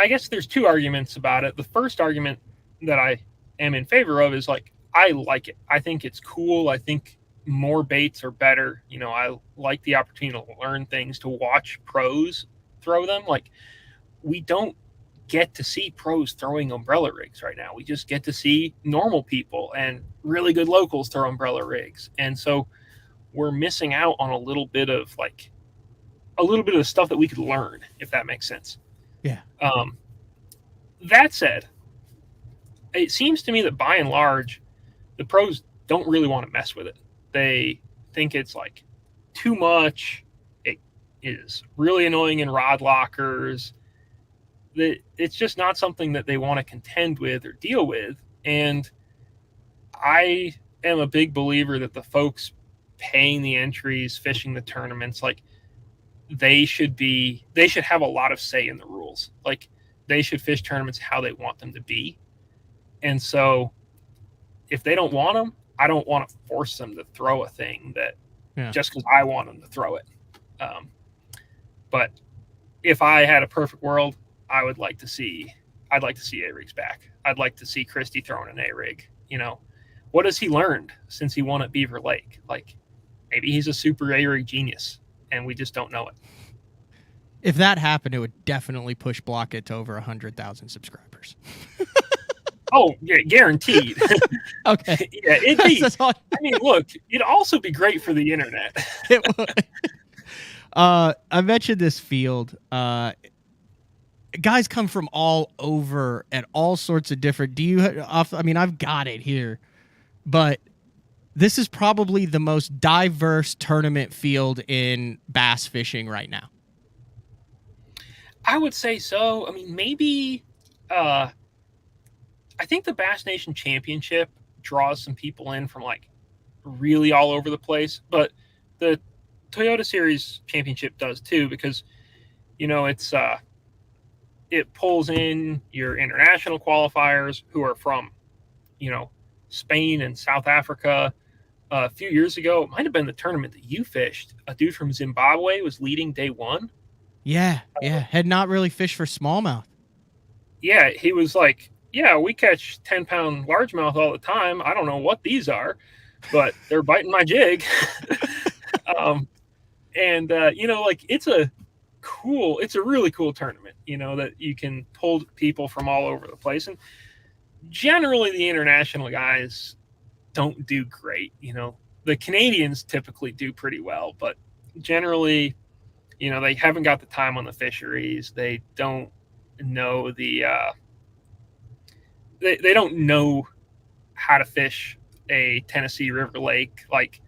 S3: guess there's two arguments about it. The first argument that I am in favor of is, like, I like it. I think it's cool. I think more baits are better. You know, I like the opportunity to learn things, to watch pros throw them. Like, we don't get to see pros throwing umbrella rigs right now. We just get to see normal people and really good locals throw umbrella rigs. And so we're missing out on a little bit of the stuff that we could learn, if that makes sense.
S1: Yeah.
S3: That said, it seems to me that by and large, the pros don't really want to mess with it. They think it's like too much. It is really annoying in rod lockers. It's just not something that they want to contend with or deal with. And I am a big believer that the folks paying the entries, fishing the tournaments, like, they should have a lot of say in the rules. Like, they should fish tournaments how they want them to be. And so if they don't want them, I don't want to force them to throw a thing that just because I want them to throw it. But if I had a perfect world, I'd like to see A-rigs back. I'd like to see Christie throwing an A-rig. You know, what has he learned since he won at Beaver Lake? Like, maybe he's a super A-rig genius, and we just don't know it.
S1: If that happened, it would definitely push Blockit to over 100,000 subscribers.
S3: Oh, yeah, guaranteed.
S1: Okay.
S3: Yeah, it'd be. I mean, look, it'd also be great for the internet.
S1: It would. I mentioned this field. Guys come from all over at all sorts of different. I mean, I've got it here, but this is probably the most diverse tournament field in bass fishing right now.
S3: I would say so. I mean, maybe I think the Bass Nation Championship draws some people in from like really all over the place, but the Toyota Series Championship does too, because it's it pulls in your international qualifiers who are from Spain and South Africa. A few years ago, it might have been the tournament that you fished. A dude from Zimbabwe was leading day one.
S1: Yeah. Had not really fished for smallmouth.
S3: Yeah, he was like, yeah, we catch 10-pound largemouth all the time. I don't know what these are, but they're biting my jig. Like it's a really cool tournament, that you can pull people from all over the place. And generally the international guys don't do great. The Canadians typically do pretty well, but generally, they haven't got the time on the fisheries. They don't know they don't know how to fish a Tennessee River Lake like,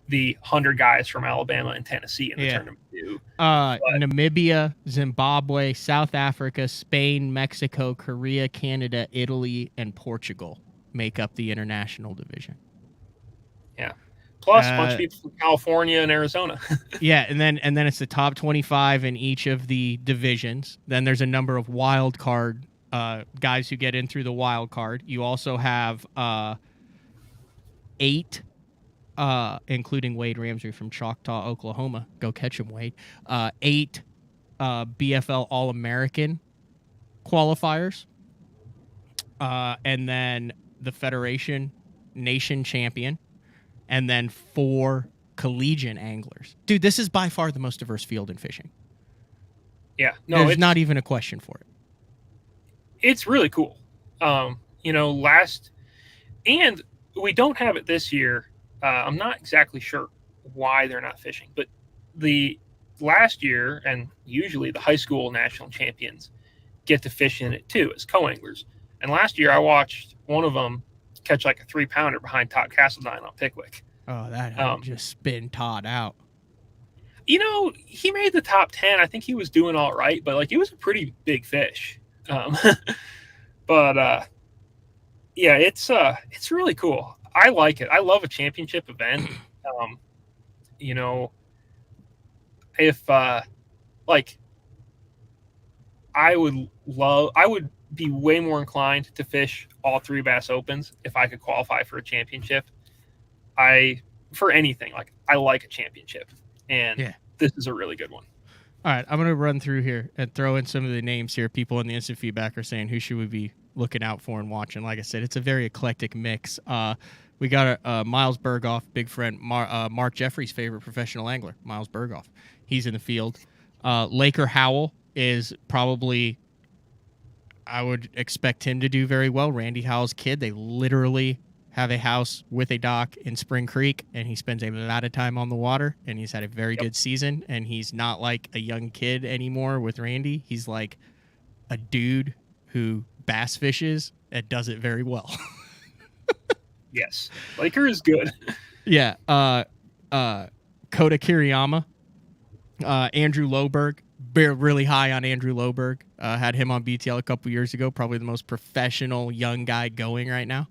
S3: the 100 guys from Alabama and Tennessee in the tournament do.
S1: Namibia, Zimbabwe, South Africa, Spain, Mexico, Korea, Canada, Italy, and Portugal make up the international division.
S3: Yeah. Plus a bunch of people from California and Arizona.
S1: Yeah, and then it's the top 25 in each of the divisions. Then there's a number of wild card guys who get in through the wild card. You also have 8, including Wade Ramsey from Choctaw, Oklahoma. Go catch him, Wade. 8 BFL All-American qualifiers. And then the Federation Nation Champion. And then 4 collegiate anglers. Dude, this is by far the most diverse field in fishing.
S3: Yeah. No,
S1: there's not even a question for it.
S3: It's really cool. And we don't have it this year. I'm not exactly sure why they're not fishing, but the last year, and usually the high school national champions get to fish in it too as co-anglers. And last year I watched one of them catch like a 3-pounder behind Todd Castledine on Pickwick.
S1: Oh, that had just spin Todd out.
S3: He made the top 10. I think he was doing all right, but like it was a pretty big fish. But it's really cool. I like it. I love a championship event. If I would be way more inclined to fish all 3 Bass Opens if I could qualify for a championship. For anything, like I like a championship, and this is a really good one.
S1: All right, I'm going to run through here and throw in some of the names here. People in the instant feedback are saying who should we be looking out for and watching. Like I said, it's a very eclectic mix. We got Miles Berghoff, big friend, Mark Jeffrey's favorite professional angler, Miles Berghoff. He's in the field. Laker Howell is probably, I would expect him to do very well. Randy Howell's kid, they literally have a house with a dock in Spring Creek, and he spends a lot of time on the water, and he's had a very good season, and he's not like a young kid anymore with Randy. He's like a dude who bass fishes and does it very well.
S3: Yes. Laker is good.
S1: Yeah. Kota Kiriyama, Andrew Loberg, really high on Andrew Loberg. Had him on BTL a couple years ago, probably the most professional young guy going right now.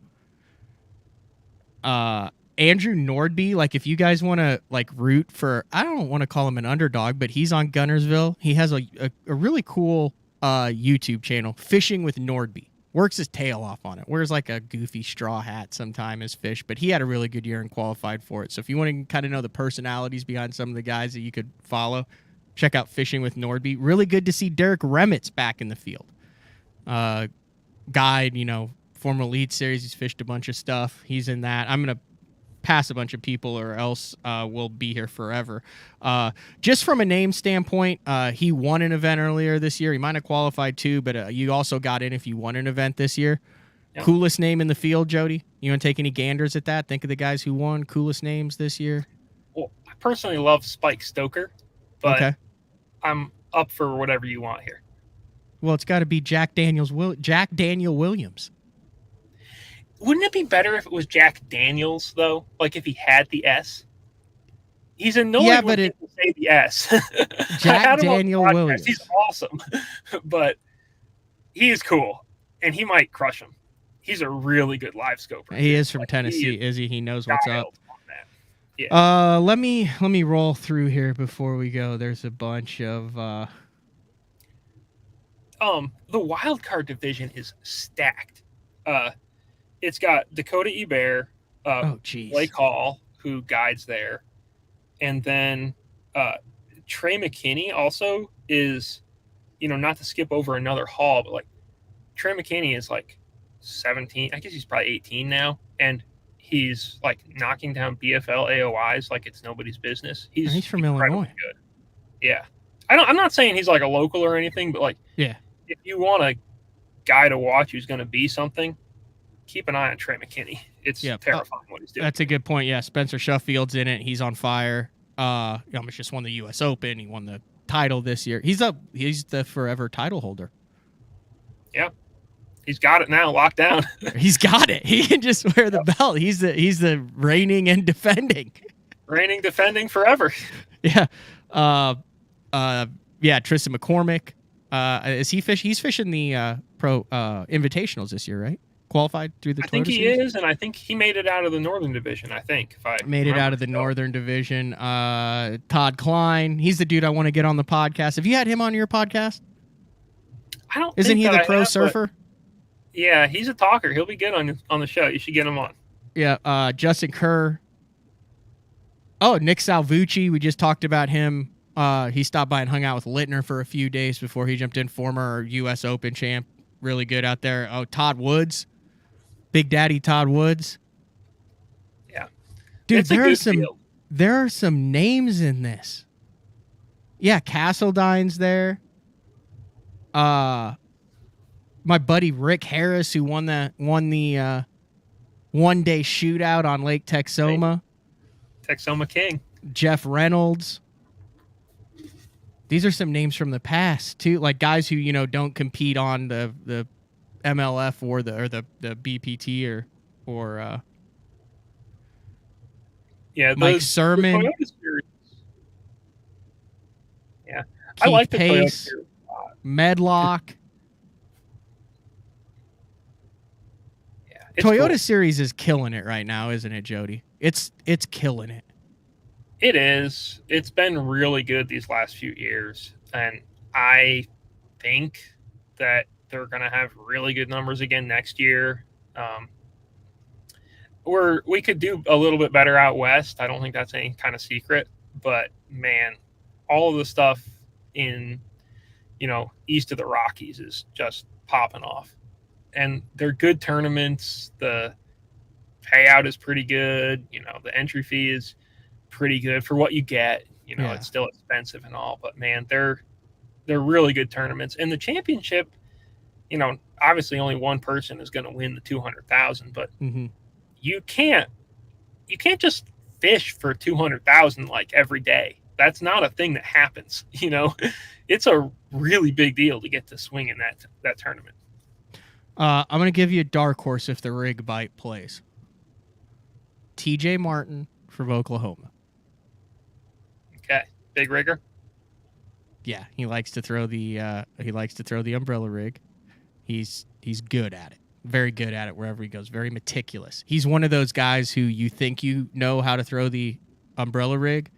S1: Andrew Nordby, like if you guys want to like root for, I don't want to call him an underdog, but he's on Guntersville. He has a really cool YouTube channel, Fishing with Nordby. Works his tail off on it. Wears like a goofy straw hat sometime as fish, but he had a really good year and qualified for it. So if you want to kind of know the personalities behind some of the guys that you could follow, check out Fishing with Nordby. Really good to see Derek Remitz back in the field. Guide, former Elite Series. He's fished a bunch of stuff. He's in that. I'm going to pass a bunch of people or else we'll be here forever. Just from a name standpoint, he won an event earlier this year. He might have qualified too, but you also got in if you won an event this year. Yep. Coolest name in the field, Jody? You want to take any ganders at that? Think of the guys who won coolest names this year.
S3: Well, I personally love Spike Stoker, but I'm up for whatever you want here.
S1: Well, it's got to be Jack Daniel Williams.
S3: Wouldn't it be better if it was Jack Daniels, though? Like if he had the S? He's annoying
S1: Yeah,
S3: when
S1: but
S3: people say the S.
S1: Jack Daniel Williams.
S3: He's awesome, but he is cool, and he might crush him. He's a really good live scoper.
S1: He is from Tennessee, is he? He knows what's up.
S3: Yeah.
S1: Let me roll through here before we go. There's a bunch of
S3: the wild card division is stacked. It's got Dakota Ebert, Blake Hall, who guides there, and then Trey McKinney also is, not to skip over another Hall, but like Trey McKinney is like 17. I guess he's probably 18 now, and he's like knocking down BFL AOIs like it's nobody's business. He's
S1: from Illinois.
S3: Good. Yeah, I'm not saying he's like a local or anything, but like,
S1: yeah,
S3: if you want a guy to watch who's going to be something, keep an eye on Trey McKinney. It's terrifying what he's doing.
S1: That's a good point. Yeah, Spencer Shuffield's in it. He's on fire. Almost just won the U.S. Open. He won the title this year. He's the forever title holder.
S3: Yeah, he's got it now, locked down.
S1: He's got it. He can just wear the belt. He's the reigning and defending.
S3: Reigning, defending forever.
S1: Yeah. Tristan McCormick. Is he fish? He's fishing the pro invitationals this year, right? Qualified through the Toyota
S3: think he
S1: series?
S3: is, and I think he made it out of the Northern Division, I think. If I
S1: made it out of the Northern Division. Todd Klein. He's the dude I want to get on the podcast. Have you had him on your podcast?
S3: I don't
S1: Isn't
S3: think
S1: he
S3: that
S1: the
S3: I
S1: pro
S3: have,
S1: surfer?
S3: Yeah, he's a talker. He'll be good on the show. You should get him on.
S1: Yeah, Justin Kerr. Oh, Nick Salvucci. We just talked about him. He stopped by and hung out with Littner for a few days before he jumped in. Former U.S. Open champ. Really good out there. Oh, Todd Woods. Big Daddy Todd Woods.
S3: Yeah.
S1: Dude, there are some names in this. Yeah, Castledine's there. My buddy Rick Harris, who won the one-day shootout on Lake Texoma.
S3: Texoma King.
S1: Jeff Reynolds. These are some names from the past too, like guys who don't compete on the MLF or the BPT or Mike Sermon.
S3: Yeah,
S1: Keith
S3: I like the
S1: Pace, Medlock. Toyota
S3: cool.
S1: Series is killing it right now, isn't it, Jody? It's killing it.
S3: It is. It's been really good these last few years, and I think that they're going to have really good numbers again next year. We could do a little bit better out west. I don't think that's any kind of secret, but man, all of the stuff in east of the Rockies is just popping off, and they're good tournaments. The payout is pretty good. The entry fee is pretty good for what you get. It's still expensive and all, but man, they're really good tournaments. And the championship, obviously only one person is going to win the 200,000, but you can't just fish for 200,000 like every day. That's not a thing that happens. It's a really big deal to get to swing in that tournament.
S1: I'm going to give you a dark horse if the rig bite plays. TJ Martin from Oklahoma.
S3: Okay, big rigger.
S1: Yeah, he likes to throw the umbrella rig. He's good at it. Very good at it wherever he goes. Very meticulous. He's one of those guys who you think you know how to throw the umbrella rig,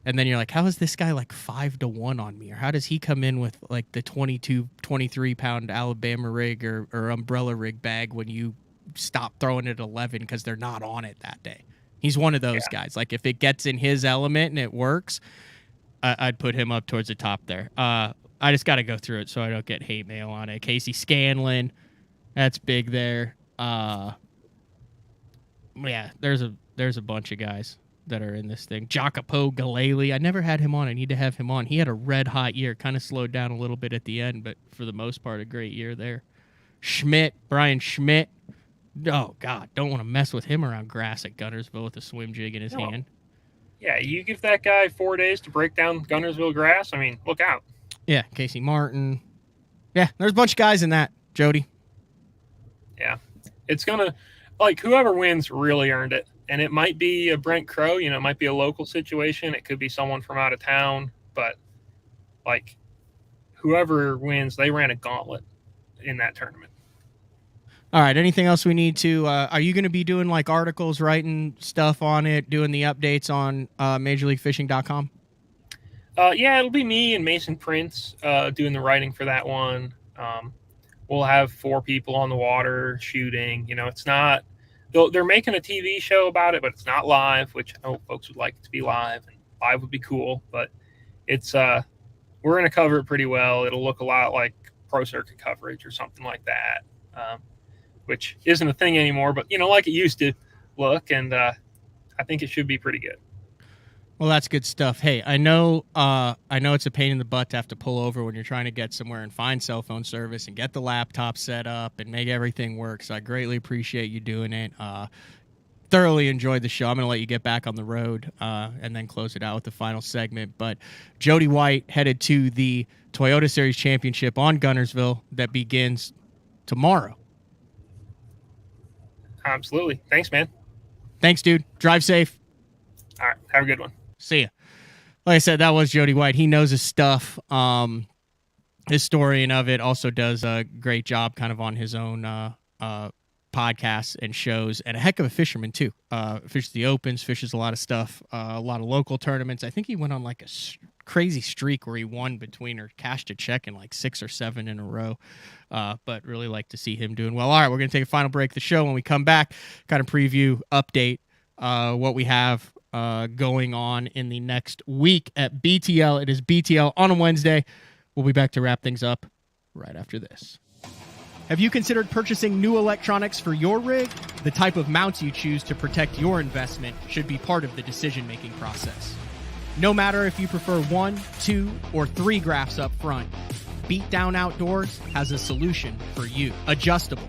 S1: and then you're like, how is this guy like 5-1 on me? Or how does he come in with like the 22, 23 pound Alabama rig or umbrella rig bag when you stop throwing it at 11 because they're not on it that day? He's one of those guys. Like if it gets in his element and it works, I'd put him up towards the top there. I just got to go through it so I don't get hate mail on it. Casey Scanlon, that's big there. Yeah, there's a bunch of guys that are in this thing. Jacopo Galeli, I never had him on. I need to have him on. He had a red hot year, kind of slowed down a little bit at the end, but for the most part, a great year there. Brian Schmidt. Oh, God, don't want to mess with him around grass at Guntersville with a swim jig in his hand.
S3: Yeah, you give that guy 4 days to break down Guntersville grass, I mean, look out.
S1: Yeah, Casey Martin. Yeah, there's a bunch of guys in that, Jody.
S3: Yeah, it's going to, like, whoever wins really earned it. And it might be a Brent Crow, it might be a local situation. It could be someone from out of town, but like whoever wins, they ran a gauntlet in that tournament.
S1: All right. Anything else we need to, are you going to be doing like articles, writing stuff on it, doing the updates on MajorLeagueFishing.com?
S3: Yeah, it'll be me and Mason Prince doing the writing for that one. We'll have 4 people on the water shooting. It's not, they're making a TV show about it, but it's not live, which I know folks would like it to be live, and live would be cool, but it's, we're going to cover it pretty well. It'll look a lot like pro circuit coverage or something like that, which isn't a thing anymore, but like it used to look. And I think it should be pretty good.
S1: Well, that's good stuff. Hey, I know it's a pain in the butt to have to pull over when you're trying to get somewhere and find cell phone service and get the laptop set up and make everything work. So I greatly appreciate you doing it. Thoroughly enjoyed the show. I'm going to let you get back on the road and then close it out with the final segment. But Jody White headed to the Toyota Series Championship on Guntersville that begins tomorrow.
S3: Absolutely. Thanks, man.
S1: Thanks, dude. Drive safe.
S3: All right. Have a good one.
S1: See ya. Like I said, that was Jody White. He knows his stuff. Historian of it, also does a great job kind of on his own podcasts and shows, and a heck of a fisherman too. Fishes the opens, fishes a lot of stuff, a lot of local tournaments. I think he went on like a crazy streak where he won between or cashed a check in like 6 or 7 in a row. But really like to see him doing well. All right, we're going to take a final break of the show. When we come back, kind of preview, update what we have going on in the next week at BTL. It is BTL on a Wednesday. We'll be back to wrap things up right after this. Have you considered purchasing new electronics for your rig? The type of mounts you choose to protect your investment should be part of the decision-making process. No matter if you prefer 1, 2, or 3 graphs up front, Beatdown Outdoors has a solution for you. Adjustable,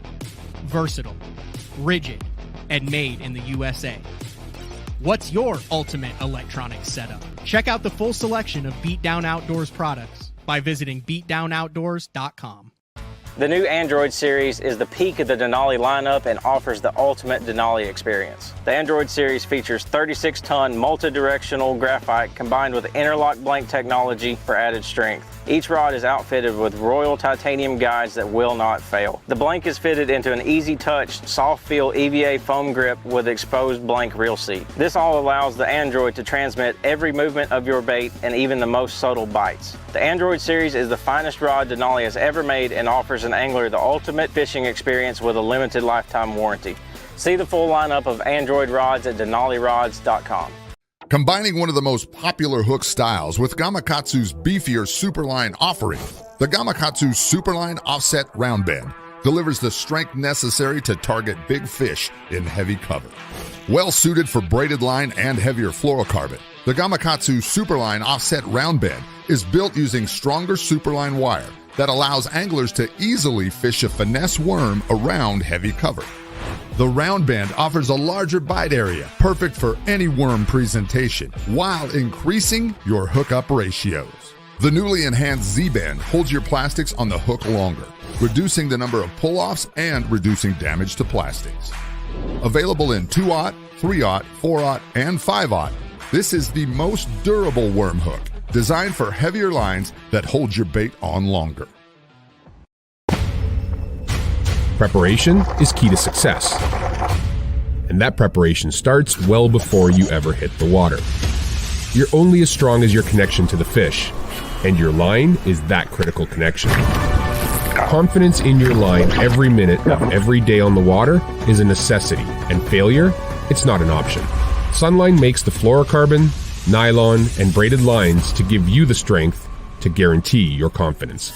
S1: versatile, rigid, and made in the USA. What's your ultimate electronics setup? Check out the full selection of Beatdown Outdoors products by visiting beatdownoutdoors.com.
S13: The new Android series is the peak of the Denali lineup and offers the ultimate Denali experience. The Android series features 36-ton multi-directional graphite combined with interlock blank technology for added strength. Each rod is outfitted with Royal titanium guides that will not fail. The blank is fitted into an easy-touch, soft-feel EVA foam grip with exposed blank reel seat. This all allows the Android to transmit every movement of your bait and even the most subtle bites. The Android series is the finest rod Denali has ever made and offers an angler the ultimate fishing experience with a limited lifetime warranty. See the full lineup of Android rods at denalirods.com.
S14: Combining one of the most popular hook styles with Gamakatsu's beefier Superline offering, the Gamakatsu Superline Offset Round Bend delivers the strength necessary to target big fish in heavy cover. Well suited for braided line and heavier fluorocarbon, the Gamakatsu Superline Offset Round Bend is built using stronger Superline wire that allows anglers to easily fish a finesse worm around heavy cover. The round bend offers a larger bite area, perfect for any worm presentation, while increasing your hookup ratios. The newly enhanced Z-bend holds your plastics on the hook longer, reducing the number of pull-offs and reducing damage to plastics. Available in 2/0, 3/0, 4/0, and 5/0, this is the most durable worm hook, designed for heavier lines that hold your bait on longer.
S7: Preparation is key to success. And that preparation starts well before you ever hit the water. You're only as strong as your connection to the fish, and your line is that critical connection. Confidence in your line every minute of every day on the water is a necessity, and failure, it's not an option. Sunline makes the fluorocarbon, nylon, and braided lines to give you the strength to guarantee your confidence.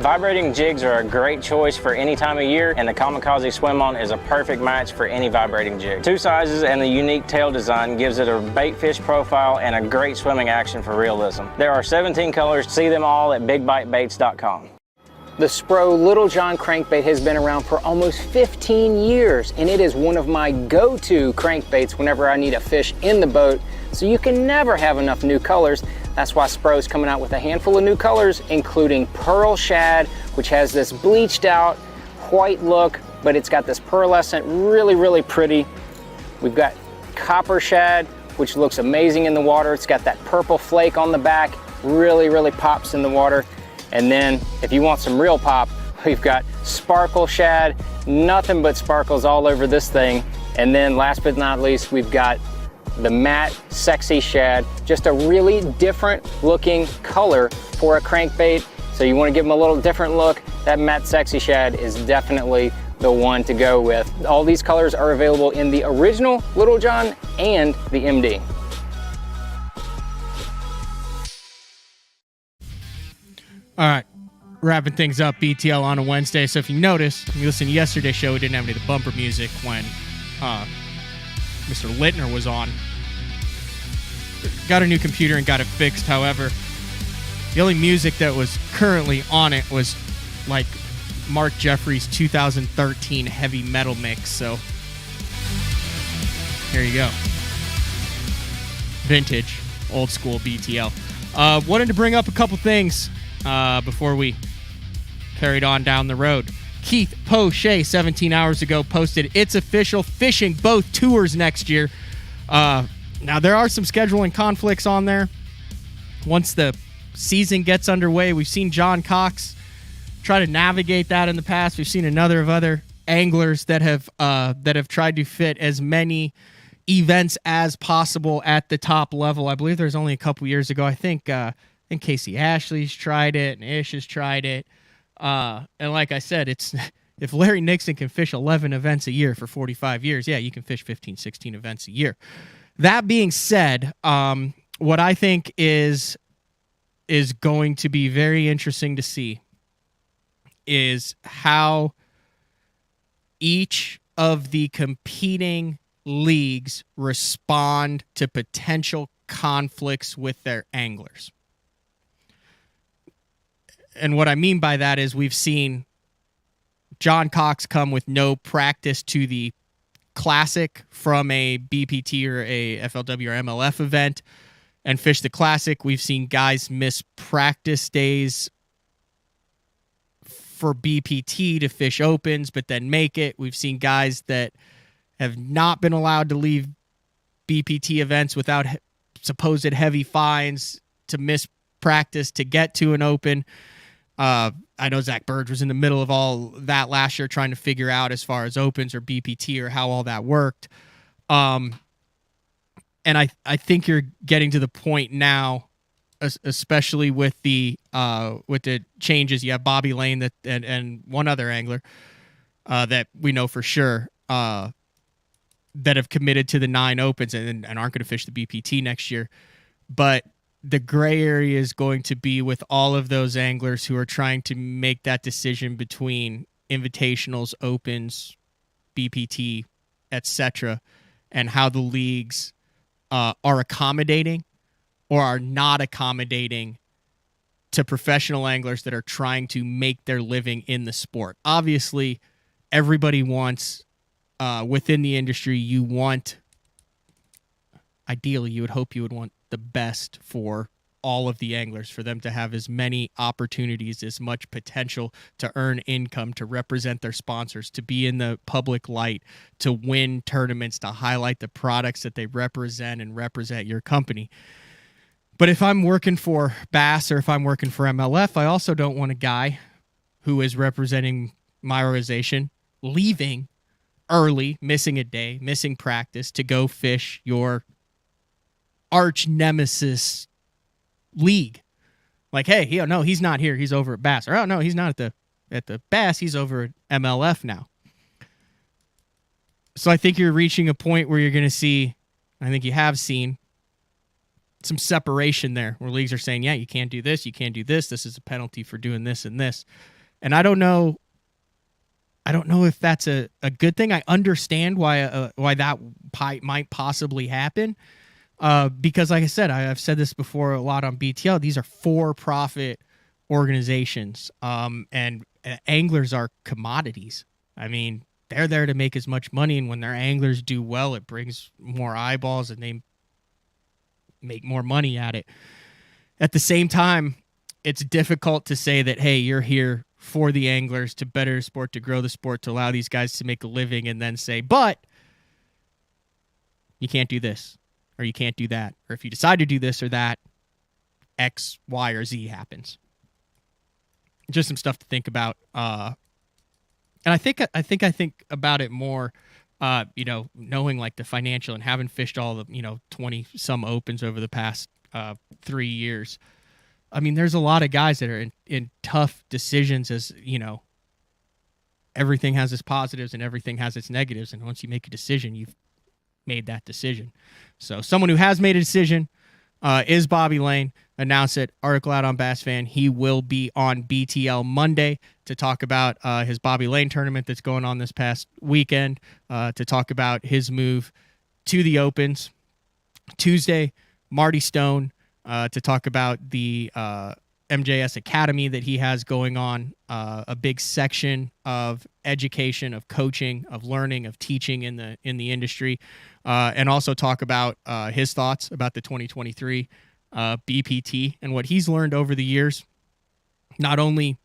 S13: Vibrating jigs are a great choice for any time of year, and the Kamikaze Swim-On is a perfect match for any vibrating jig. 2 sizes and the unique tail design gives it a bait fish profile and a great swimming action for realism. There are 17 colors. See them all at bigbitebaits.com.
S15: The Spro Little John crankbait has been around for almost 15 years, and it is one of my go-to crankbaits whenever I need a fish in the boat, so you can never have enough new colors. That's why Spro's coming out with a handful of new colors, including Pearl Shad, which has this bleached out white look, but it's got this pearlescent, really, really pretty We've got copper shad, which looks amazing in the water. It's got that purple flake on the back, really, really pops in the water. And then if you want some real pop, we've got sparkle shad, nothing but sparkles all over this thing. And then last but not least, we've got the matte sexy shad, just a really different looking color for a crankbait. So you want to give them a little different look, that matte sexy shad is definitely the one to go with. All these colors are available in the original Little John and the MD.
S1: All right, wrapping things up, BTL on a Wednesday. So if you notice, if you listened to yesterday's show, we didn't have any of the bumper music when Mr. Littner was on. Got a new computer and got it fixed. However, the only music that was currently on it was like Mark Jeffries' 2013 heavy metal mix. So here you go. Vintage, old school BTL. Wanted to bring up a couple things before we carried on down the road. Keith Poche 17 hours ago posted, "It's official, fishing both tours next year." Now, there are some scheduling conflicts on there. Once the season gets underway, we've seen John Cox try to navigate that in the past. We've seen another of other anglers that have tried to fit as many events as possible at the top level. I believe there's only a couple years ago. I think Casey Ashley's tried it and Ish has tried it. And like I said, it's if Larry Nixon can fish 11 events a year for 45 years, yeah, you can fish 15, 16 events a year. That being said, what I think is going to be very interesting to see is how each of the competing leagues respond to potential conflicts with their anglers. And what I mean by that is we've seen John Cox come with no practice to the Classic from a BPT or a FLW or MLF event and fish the Classic. We've seen guys miss practice days for BPT to fish opens, but then make it. We've seen guys that have not been allowed to leave BPT events without supposed heavy fines to miss practice to get to an open. I know Zach Burge was in the middle of all that last year trying to figure out as far as opens or BPT or how all that worked. And I think you're getting to the point now, especially with the changes. You have Bobby Lane and one other angler that we know for sure that have committed to the 9 opens and aren't going to fish the BPT next year. But the gray area is going to be with all of those anglers who are trying to make that decision between invitationals, opens, BPT, etc., and how the leagues are accommodating or are not accommodating to professional anglers that are trying to make their living in the sport. Obviously, everybody wants, within the industry, ideally, you would hope you would want the best for all of the anglers, for them to have as many opportunities, as much potential to earn income, to represent their sponsors, to be in the public light, to win tournaments, to highlight the products that they represent and represent your company. But if I'm working for Bass or if I'm working for MLF, I also don't want a guy who is representing my organization leaving early, missing a day, missing practice to go fish your arch nemesis league. Like, hey, no, he's not here. He's over at Bass. Or, oh, no, he's not at the Bass. He's over at MLF now. So I think you're reaching a point where you're going to see, I think you have seen, some separation there where leagues are saying, yeah, you can't do this. You can't do this. This is a penalty for doing this and this. And I don't know if that's a good thing. I understand why that might possibly happen. Because like I said, I've said this before a lot on BTL, these are for-profit organizations, and anglers are commodities. I mean, they're there to make as much money, and when their anglers do well, it brings more eyeballs, and they make more money at it. At the same time, it's difficult to say that, hey, you're here for the anglers to better the sport, to grow the sport, to allow these guys to make a living, and then say, but you can't do this, or you can't do that, or if you decide to do this or that, X, Y, or Z happens. Just some stuff to think about. And I think about it more, knowing like the financial and having fished all the 20 some opens over the past 3 years. I mean, there's a lot of guys that are in tough decisions, as everything has its positives and everything has its negatives. And once you make a decision, you've made that decision. So someone who has made a decision is Bobby Lane. Announced it. Article out on Bass Fan. He will be on BTL Monday to talk about his Bobby Lane tournament that's going on this past weekend, to talk about his move to the Opens. Tuesday, Marty Stone to talk about the MJS Academy that he has going on, a big section of education, of coaching, of learning, of teaching in the industry, and also talk about his thoughts about the 2023 BPT and what he's learned over the years, not only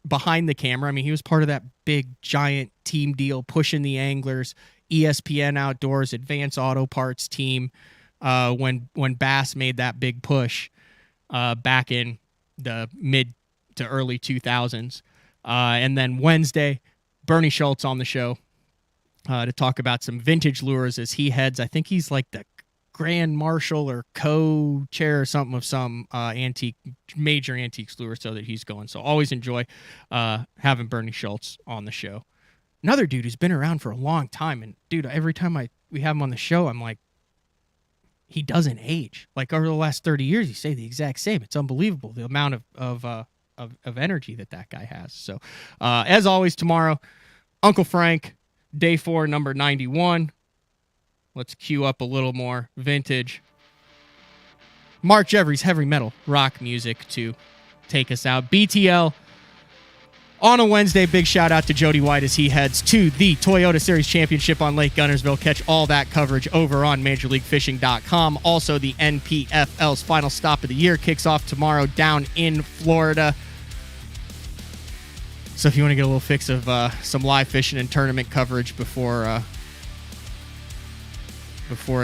S1: behind the camera. I mean, he was part of that big, giant team deal, pushing the anglers, ESPN Outdoors, Advanced Auto Parts team, when Bass made that big push back in the mid to early 2000s. And then Wednesday, Bernie Schultz on the show to talk about some vintage lures as he heads. I think he's like the Grand Marshal or co-chair or something of some major antiques lure show that he's going. So always enjoy having Bernie Schultz on the show. Another dude who's been around for a long time. And dude, every time we have him on the show, I'm like, he doesn't age. Like over the last 30 years, you say the exact same. It's unbelievable the amount of energy that guy has. So as always, tomorrow, Uncle Frank, day 4, number 91. Let's cue up a little more vintage Mark Jeffries heavy metal rock music to take us out. BTL on a Wednesday. Big shout out to Jody White as he heads to the Toyota Series Championship on Lake Guntersville. Catch all that coverage over on MajorLeagueFishing.com. Also, the NPFL's final stop of the year kicks off tomorrow down in Florida. So if you want to get a little fix of some live fishing and tournament coverage before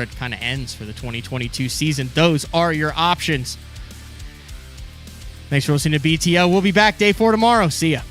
S1: it kind of ends for the 2022 season, those are your options. Thanks for listening to BTL. We'll be back day 4 tomorrow. See ya.